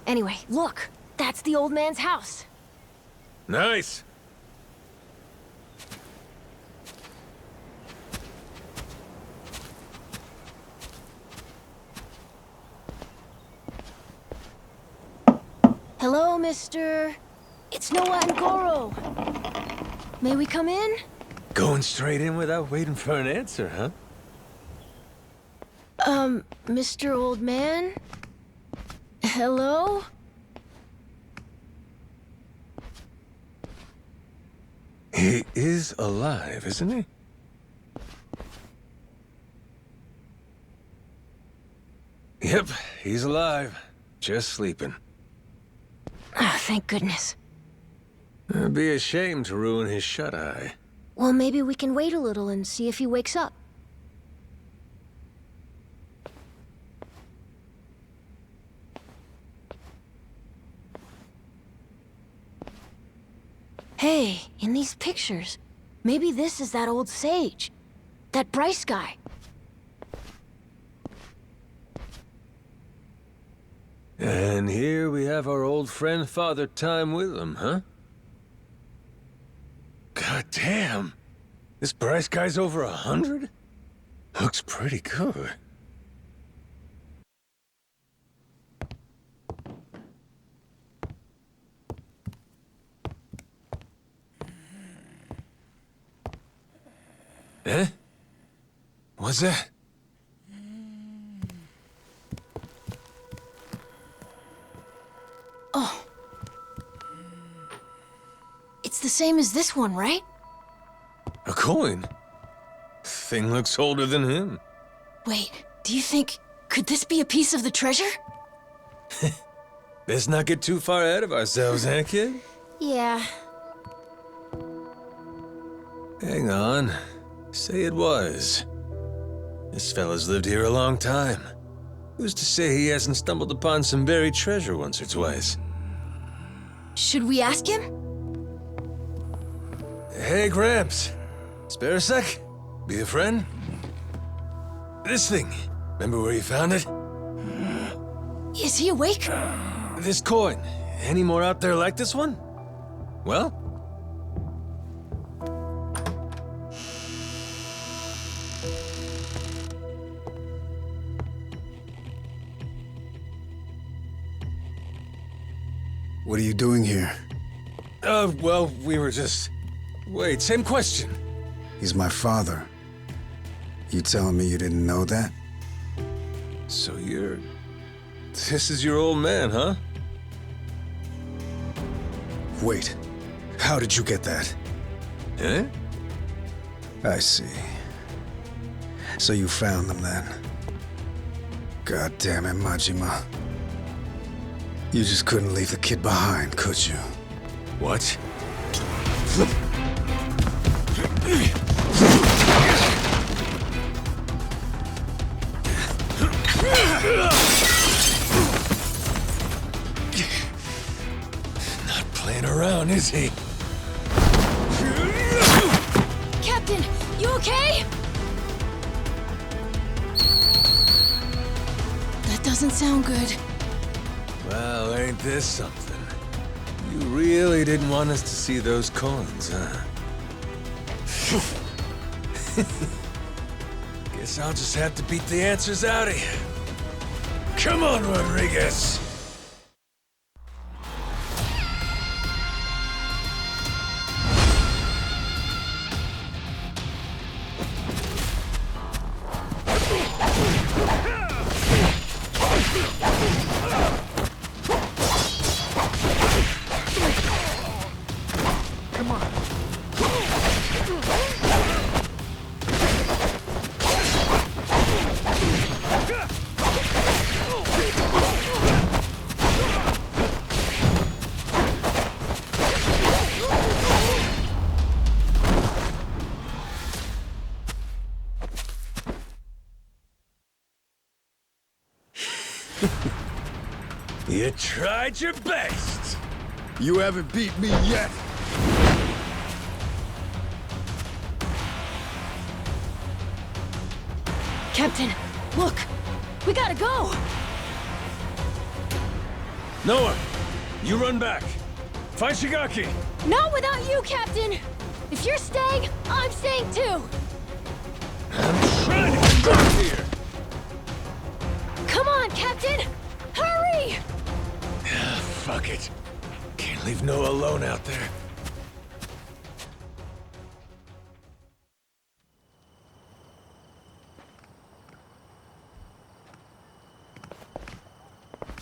Anyway, look. That's the old man's house. Nice! Hello, mister. It's Noah and Goro. May we come in? Going straight in without waiting for an answer, huh? Mr. Old Man? Hello? He is alive, isn't he? Yep, he's alive. Just sleeping. Ah, thank goodness. It'd be a shame to ruin his shut-eye. Well, maybe we can wait a little and see if he wakes up. Hey, in these pictures, maybe this is that old sage. That Bryce guy. And here we have our old friend Father Time with him, huh? God damn! This price guy's over 100? Looks pretty good. Eh? What's that? Oh. It's the same as this one, right? A coin? Thing looks older than him. Wait, do you think... could this be a piece of the treasure? Let's not get too far ahead of ourselves, eh, kid? Yeah. Hang on. Say it was. This fella's lived here a long time. Who's to say he hasn't stumbled upon some buried treasure once or twice? Should we ask him? Hey, Gramps. Spare a sec? Be a friend? This thing. Remember where you found it? Is he awake? This coin. Any more out there like this one? Well? What are you doing here? Well, we were just... Wait, same question. He's my father. You telling me you didn't know that? So you're... This is your old man, huh? Wait. How did you get that? Eh? I see. So you found them then? God damn it, Majima. You just couldn't leave the kid behind, could you? What? Not playing around, is he? Captain, you okay? That doesn't sound good. Well, ain't this something? You really didn't want us to see those coins, huh? Guess I'll just have to beat the answers out of you. Come on, Rodriguez! You tried your best! You haven't beat me yet! Captain, look! We gotta go! Noah, you run back. Find Shigaki! Not without you, Captain! If you're staying, I'm staying too! I'm trying to get back here! Come on, Captain! Hurry! Fuck it. Can't leave Noah alone out there.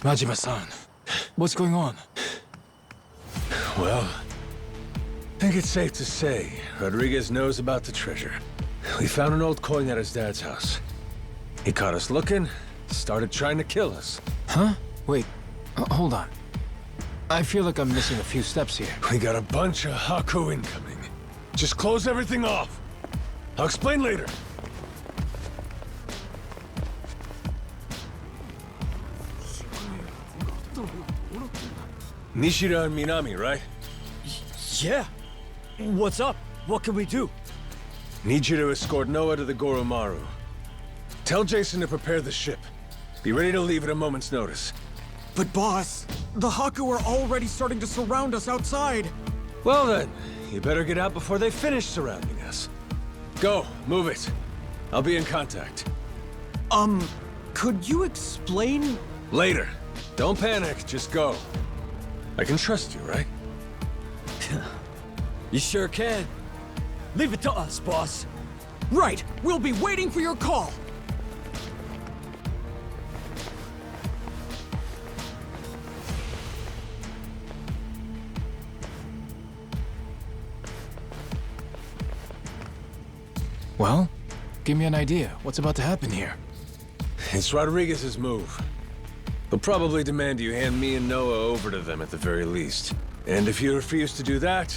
Majima-san, what's going on? Well, I think it's safe to say Rodriguez knows about the treasure. We found an old coin at his dad's house. He caught us looking, started trying to kill us. Huh? Wait, hold on. I feel like I'm missing a few steps here. We got a bunch of Haku incoming. Just close everything off. I'll explain later. Nishida and Minami, right? Yeah. What's up? What can we do? Need you to escort Noah to the Goromaru. Tell Jason to prepare the ship. Be ready to leave at a moment's notice. But boss, the Haku are already starting to surround us outside. Well then, you better get out before they finish surrounding us. Go, move it. I'll be in contact. Could you explain? Later. Don't panic, just go. I can trust you, right? You sure can. Leave it to us, boss. Right, we'll be waiting for your call. Well, give me an idea. What's about to happen here? It's Rodriguez's move. He'll probably demand you hand me and Noah over to them at the very least. And if you refuse to do that,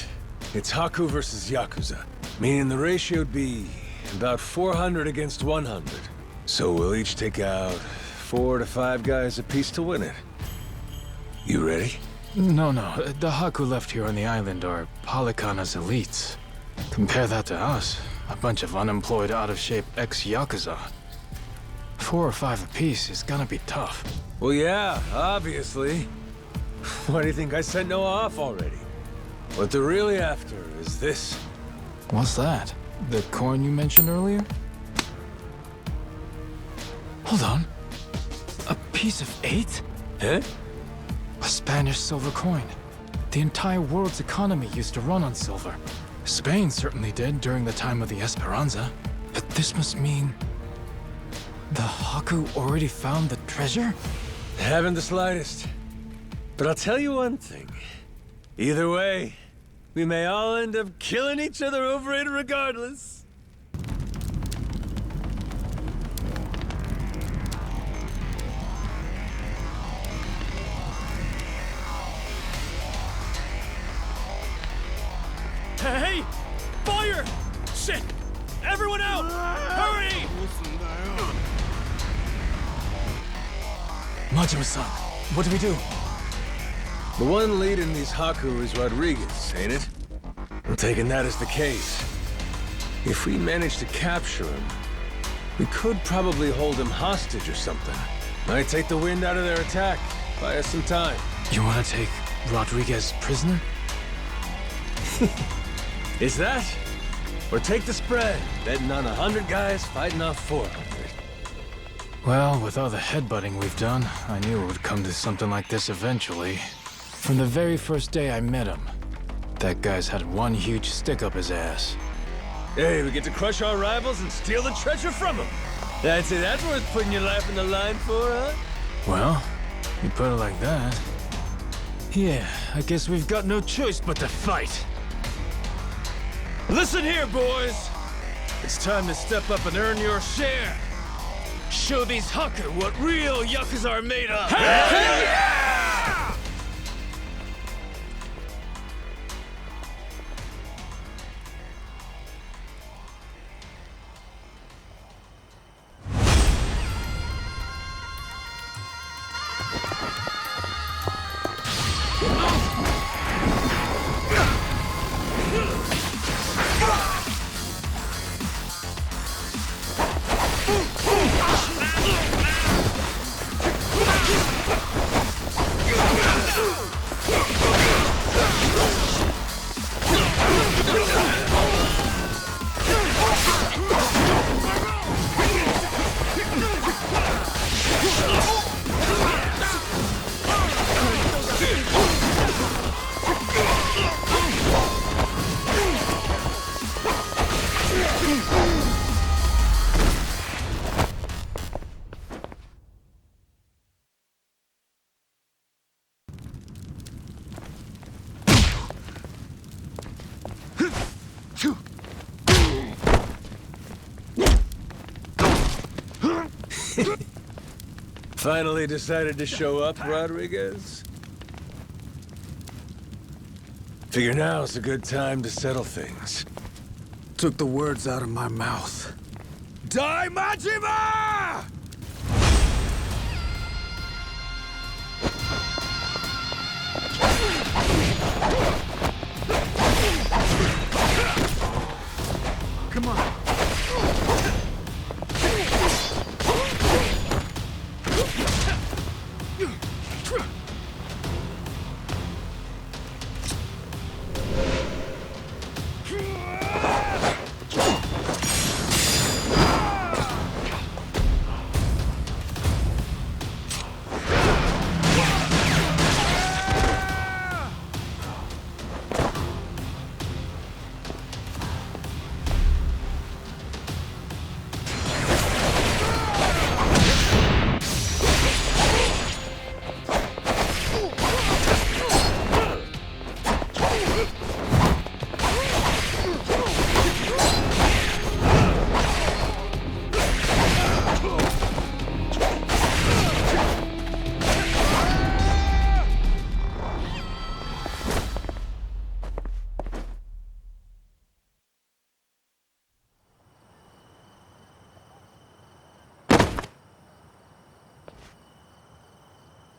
it's Haku versus Yakuza. Meaning the ratio'd be about 400 against 100. So we'll each take out 4 to 5 guys apiece to win it. You ready? No. The Haku left here on the island are Polycana's elites. Compare that to us. A bunch of unemployed, out-of-shape ex-Yakuza. 4 or 5 apiece is gonna be tough. Well, yeah, obviously. Why do you think I sent Noah off already? What they're really after is this. What's that? The coin you mentioned earlier? Hold on. A piece of 8? Huh? A Spanish silver coin. The entire world's economy used to run on silver. Spain certainly did during the time of the Esperanza. But this must mean... the Haku already found the treasure? Haven't the slightest. But I'll tell you one thing. Either way, we may all end up killing each other over it regardless. Hey! Fire! Shit! Everyone out! Hurry! Majima-san, what do we do? The one leading these Haku is Rodriguez, ain't it? I'm taking that as the case. If we manage to capture him, we could probably hold him hostage or something. Might take the wind out of their attack, buy us some time. You want to take Rodriguez prisoner? Is that? Or take the spread, betting on 100 guys fighting off 400. Well, with all the headbutting we've done, I knew it would come to something like this eventually. From the very first day I met him, that guy's had one huge stick up his ass. Hey, we get to crush our rivals and steal the treasure from them. That's it, that's worth putting your life in the line for, huh? Well, you put it like that. Yeah, I guess we've got no choice but to fight. Listen here, boys! It's time to step up and earn your share! Show these Haku what real Yakuza are made of! Hell yeah! Finally decided to show up, Rodriguez? Figure now's a good time to settle things. Took the words out of my mouth. Die, Majima! Come on.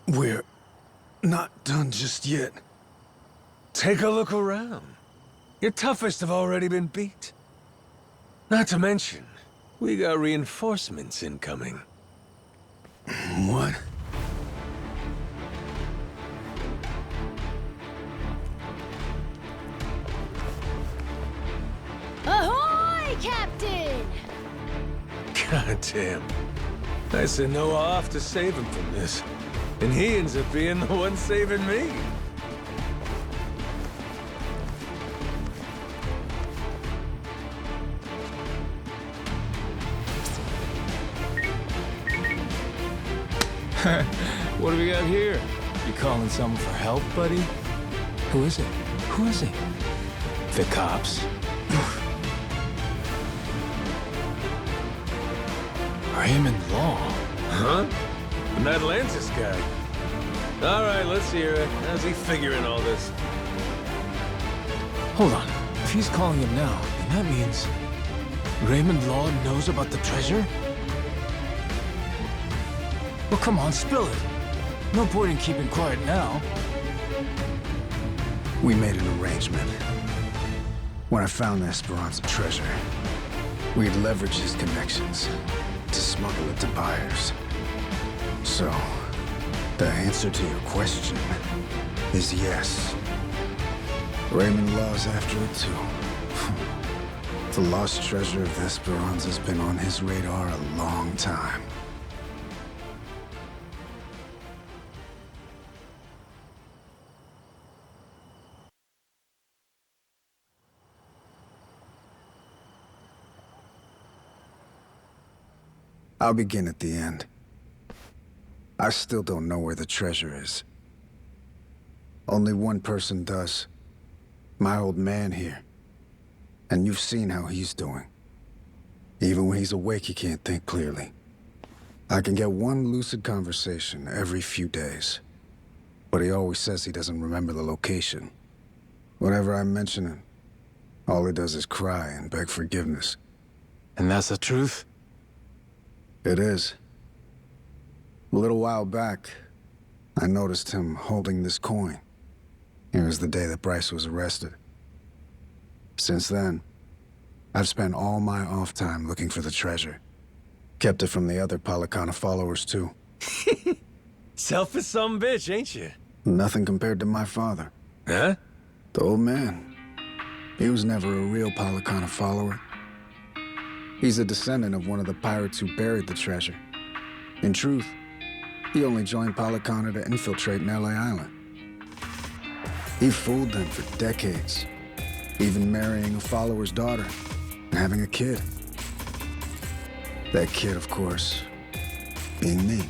We're not done just yet. Take a look around. Your toughest have already been beat. Not to mention, we got reinforcements incoming. What? Ahoy, Captain! God damn. I sent Noah off to save him from this. And he ends up being the one saving me. What do we got here? You calling someone for help, buddy? Who is it? Who is he? The cops? Raymond Law? Huh? An Atlantis guy. All right, let's hear it. How's he figuring all this? Hold on. If he's calling him now, then that means Raymond Law knows about the treasure? Well, come on, spill it. No point in keeping quiet now. We made an arrangement. When I found the Esperanza treasure, we'd leverage his connections to smuggle it to buyers. So, the answer to your question is yes. Raymond Law's after it too. The lost treasure of the Esperanza's been on his radar a long time. I'll begin at the end. I still don't know where the treasure is. Only one person does. My old man here. And you've seen how he's doing. Even when he's awake, he can't think clearly. I can get one lucid conversation every few days. But he always says he doesn't remember the location. Whenever I mention it, all he does is cry and beg forgiveness. And that's the truth? It is. A little while back, I noticed him holding this coin. It was the day that Bryce was arrested. Since then, I've spent all my off time looking for the treasure. Kept it from the other Palicana followers, too. Selfish some bitch, ain't you? Nothing compared to my father. Huh? The old man. He was never a real Palicana follower. He's a descendant of one of the pirates who buried the treasure. In truth, he only joined Palicana to infiltrate LA Island. He fooled them for decades, even marrying a follower's daughter and having a kid. That kid, of course, being me.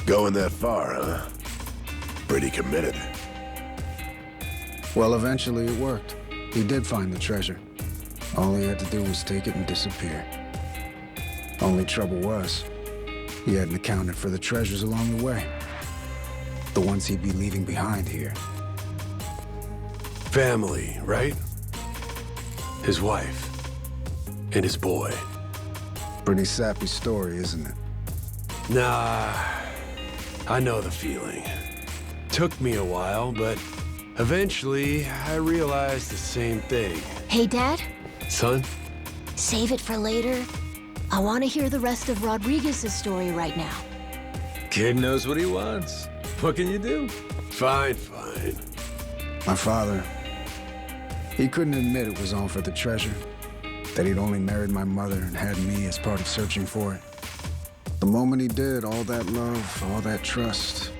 Going that far, huh? Pretty committed. Well, eventually it worked. He did find the treasure. All he had to do was take it and disappear. Only trouble was, he hadn't accounted for the treasures along the way. The ones he'd be leaving behind here. Family, right? His wife. And his boy. Pretty sappy story, isn't it? Nah, I know the feeling. Took me a while, but eventually I realized the same thing. Hey, Dad? Son? Save it for later. I want to hear the rest of Rodriguez's story right now. Kid knows what he wants. What can you do? Fine, fine. My father, he couldn't admit it was all for the treasure. That he'd only married my mother and had me as part of searching for it. The moment he did, all that love, all that trust,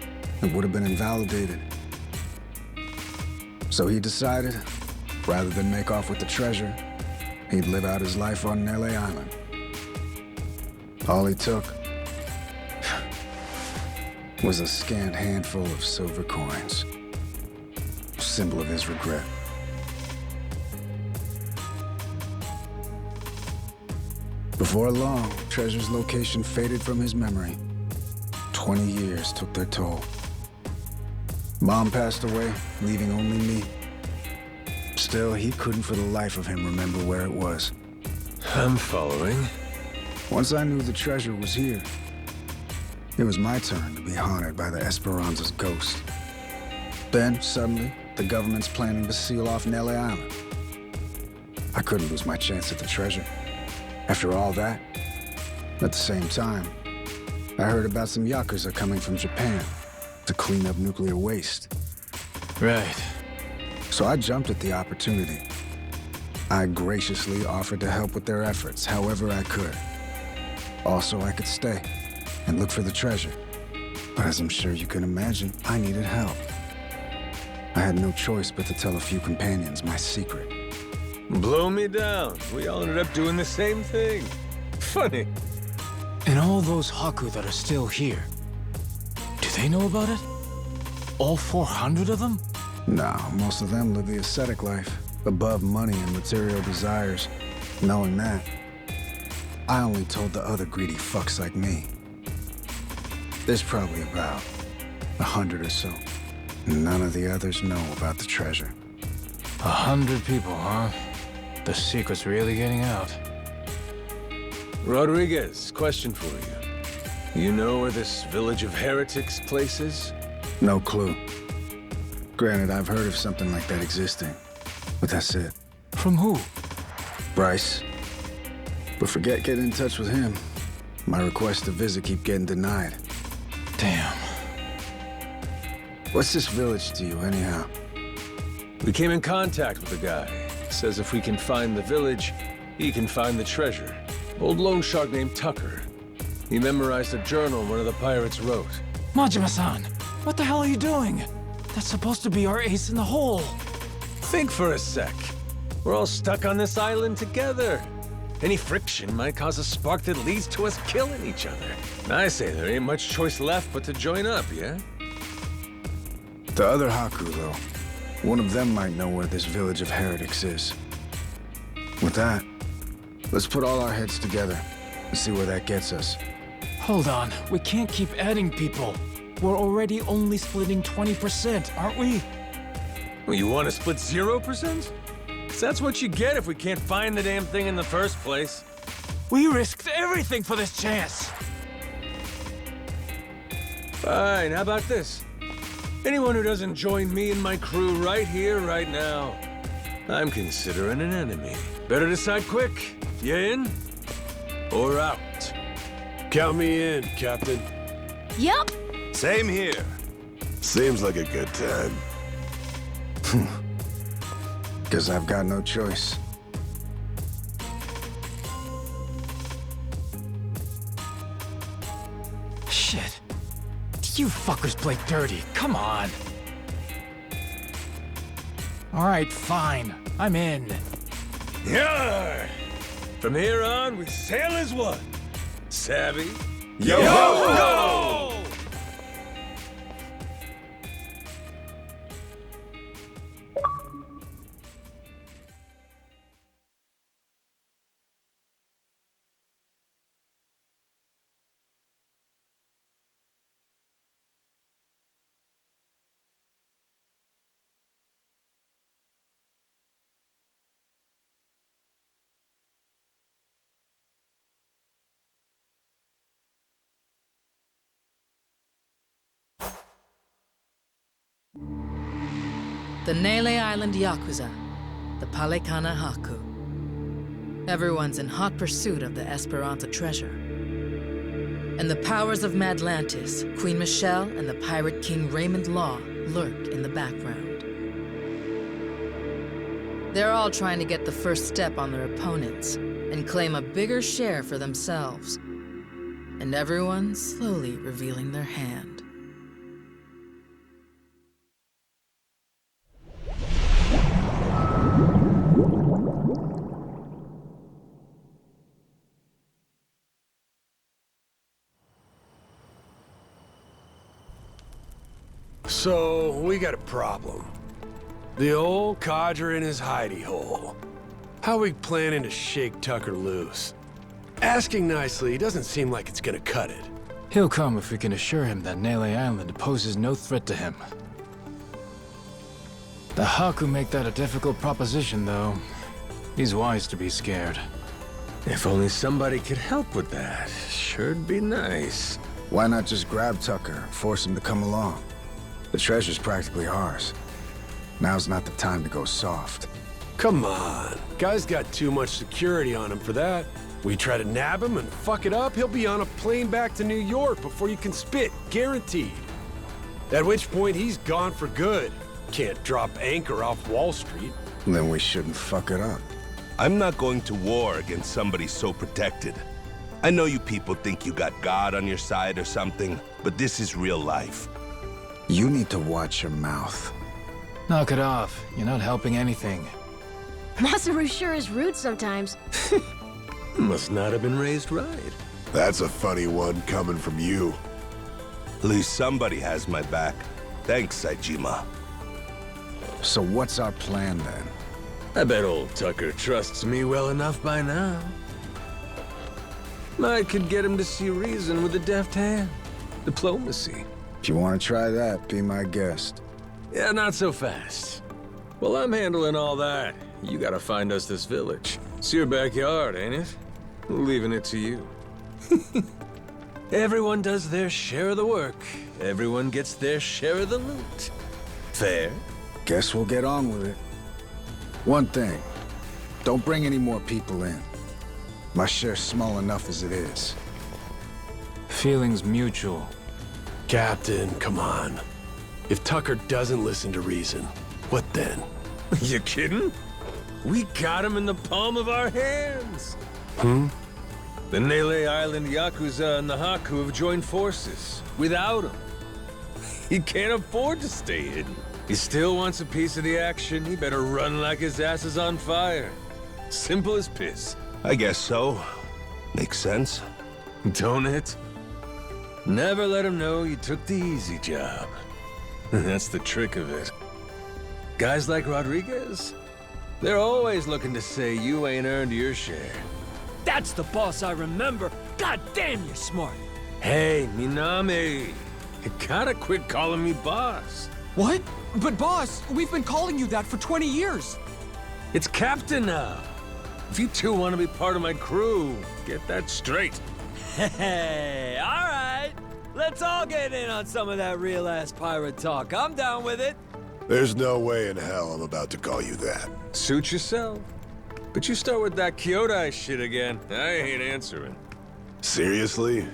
it would have been invalidated. So he decided, rather than make off with the treasure, he'd live out his life on LA Island. All he took was a scant handful of silver coins. Symbol of his regret. Before long, Treasure's location faded from his memory. 20 years took their toll. Mom passed away, leaving only me. Still, he couldn't for the life of him remember where it was. I'm following. Once I knew the treasure was here, It was my turn to be haunted by the Esperanza's ghost. Then, suddenly, the government's planning to seal off Nelly Island. I couldn't lose my chance at the treasure. After all that, at the same time, I heard about some Yakuza coming from Japan to clean up nuclear waste. Right. So I jumped at the opportunity. I graciously offered to help with their efforts however I could. Also, I could stay and look for the treasure. But as I'm sure you can imagine, I needed help. I had no choice but to tell a few companions my secret. Blow me down. We all ended up doing the same thing. Funny. And all those Haku that are still here, do they know about it? All 400 of them? No, most of them live the ascetic life, above money and material desires. Knowing that, I only told the other greedy fucks like me. There's probably about 100 or so. None of the others know about the treasure. 100 people, huh? The secret's really getting out. Rodriguez, question for you. You know where this village of heretics place is? No clue. Granted, I've heard of something like that existing, but that's it. From who? Bryce. But forget getting in touch with him. My requests to visit keep getting denied. Damn. What's this village to you, anyhow? We came in contact with a guy. Says if we can find the village, he can find the treasure. Old loan shark named Tucker. He memorized a journal one of the pirates wrote. Majima-san, what the hell are you doing? That's supposed to be our ace in the hole. Think for a sec. We're all stuck on this island together. Any friction might cause a spark that leads to us killing each other. I say there ain't much choice left but to join up, yeah? The other Haku, though. One of them might know where this village of heretics is. With that, let's put all our heads together and see where that gets us. Hold on, we can't keep adding people. We're already only splitting 20%, aren't we? Well, you want to split 0%? 'Cause that's what you get if we can't find the damn thing in the first place. We risked everything for this chance. Fine, how about this? Anyone who doesn't join me and my crew right here, right now, I'm considering an enemy. Better decide quick. You in? Or out? Count me in, Captain. Yep. Same here. Seems like a good time. Guess I've got no choice. Shit. You fuckers play dirty. Come on. All right, fine. I'm in. Yeah. From here on, we sail as one. Savvy? Yo-ho-ho! The Nele Island Yakuza, the Palekana Haku. Everyone's in hot pursuit of the Esperanza treasure. And the powers of Madlantis, Queen Michelle, and the pirate king Raymond Law lurk in the background. They're all trying to get the first step on their opponents and claim a bigger share for themselves. And everyone's slowly revealing their hand. So, we got a problem. The old codger in his hidey hole. How we planning to shake Tucker loose? Asking nicely doesn't seem like it's gonna cut it. He'll come if we can assure him that Nele Island poses no threat to him. The Haku make that a difficult proposition, though. He's wise to be scared. If only somebody could help with that. Sure'd be nice. Why not just grab Tucker and force him to come along? The treasure's practically ours. Now's not the time to go soft. Come on. Guy's got too much security on him for that. We try to nab him and fuck it up, he'll be on a plane back to New York before you can spit, guaranteed. At which point, he's gone for good. Can't drop anchor off Wall Street. Then we shouldn't fuck it up. I'm not going to war against somebody so protected. I know you people think you got God on your side or something, but this is real life. You need to watch your mouth. Knock it off. You're not helping anything. Masaru sure is rude sometimes. Must not have been raised right. That's a funny one coming from you. At least somebody has my back. Thanks, Saejima. So what's our plan then? I bet old Tucker trusts me well enough by now. I could get him to see reason with a deft hand. Diplomacy. If you want to try that, be my guest. Yeah, not so fast. Well, I'm handling all that. You gotta find us this village. It's your backyard, ain't it? Leaving it to you. Everyone does their share of the work. Everyone gets their share of the loot. Fair? Guess we'll get on with it. One thing, don't bring any more people in. My share's small enough as it is. Feelings mutual. Captain, come on. If Tucker doesn't listen to reason, what then? You kidding? We got him in the palm of our hands. The Nele Island Yakuza and the Haku have joined forces. Without him, he can't afford to stay hidden. He still wants a piece of the action. He better run like his ass is on fire. Simple as piss. I guess so. Makes sense. Don't it? Never let him know you took the easy job. That's the trick of it. Guys like Rodriguez, they're always looking to say you ain't earned your share. That's the boss I remember. God damn, you're smart. Hey, Minami. You gotta quit calling me boss. What? But boss, we've been calling you that for 20 years. It's Captain now. If you two want to be part of my crew, get that straight. Hey, all right. Let's all get in on some of that real-ass pirate talk. I'm down with it. There's no way in hell I'm about to call you that. Suit yourself. But you start with that Kyodai shit again, I ain't answering. Seriously?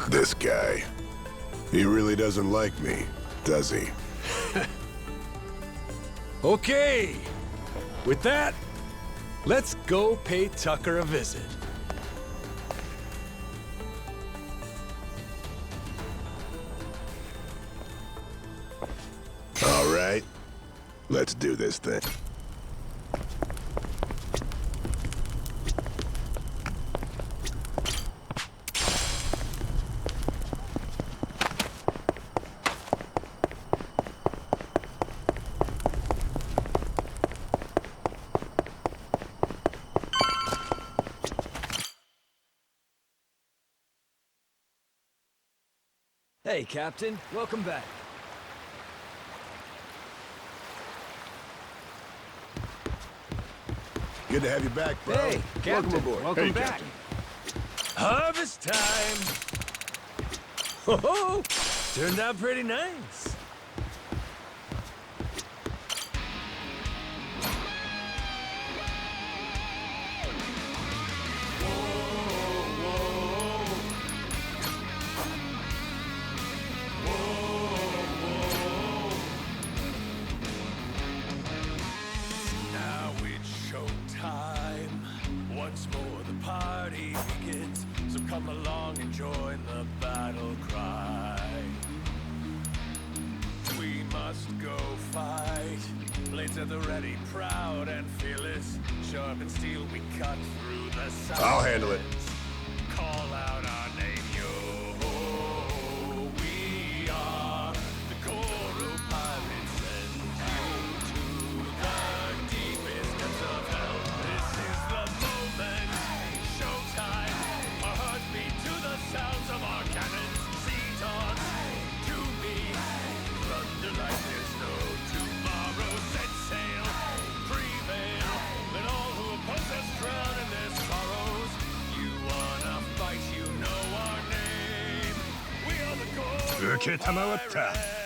This guy. He really doesn't like me, does he? Okay. With that, let's go pay Tucker a visit. All right. Let's do this thing. Hey, Captain. Welcome back. Good to have you back, bro. Hey, Captain. Welcome aboard. Welcome Hey, back. Captain. Harvest time! Oh, turned out pretty nice. Now it's showtime. Once more the party begins. So come along and join the battle cry. We must go fight. Blades at the ready, proud and fearless. Sharp and steel, we cut through the silence. I'll handle it. Call out our name, yo. We are the Goro Pirates, send you to the deepest depths of hell. This is the moment, showtime. Our hearts beat to the sounds of our cannons. Sea dogs to me, thunder like there's no tomorrow. Set sail, prevail. Let all who oppose us drown in their sorrows. You 承った。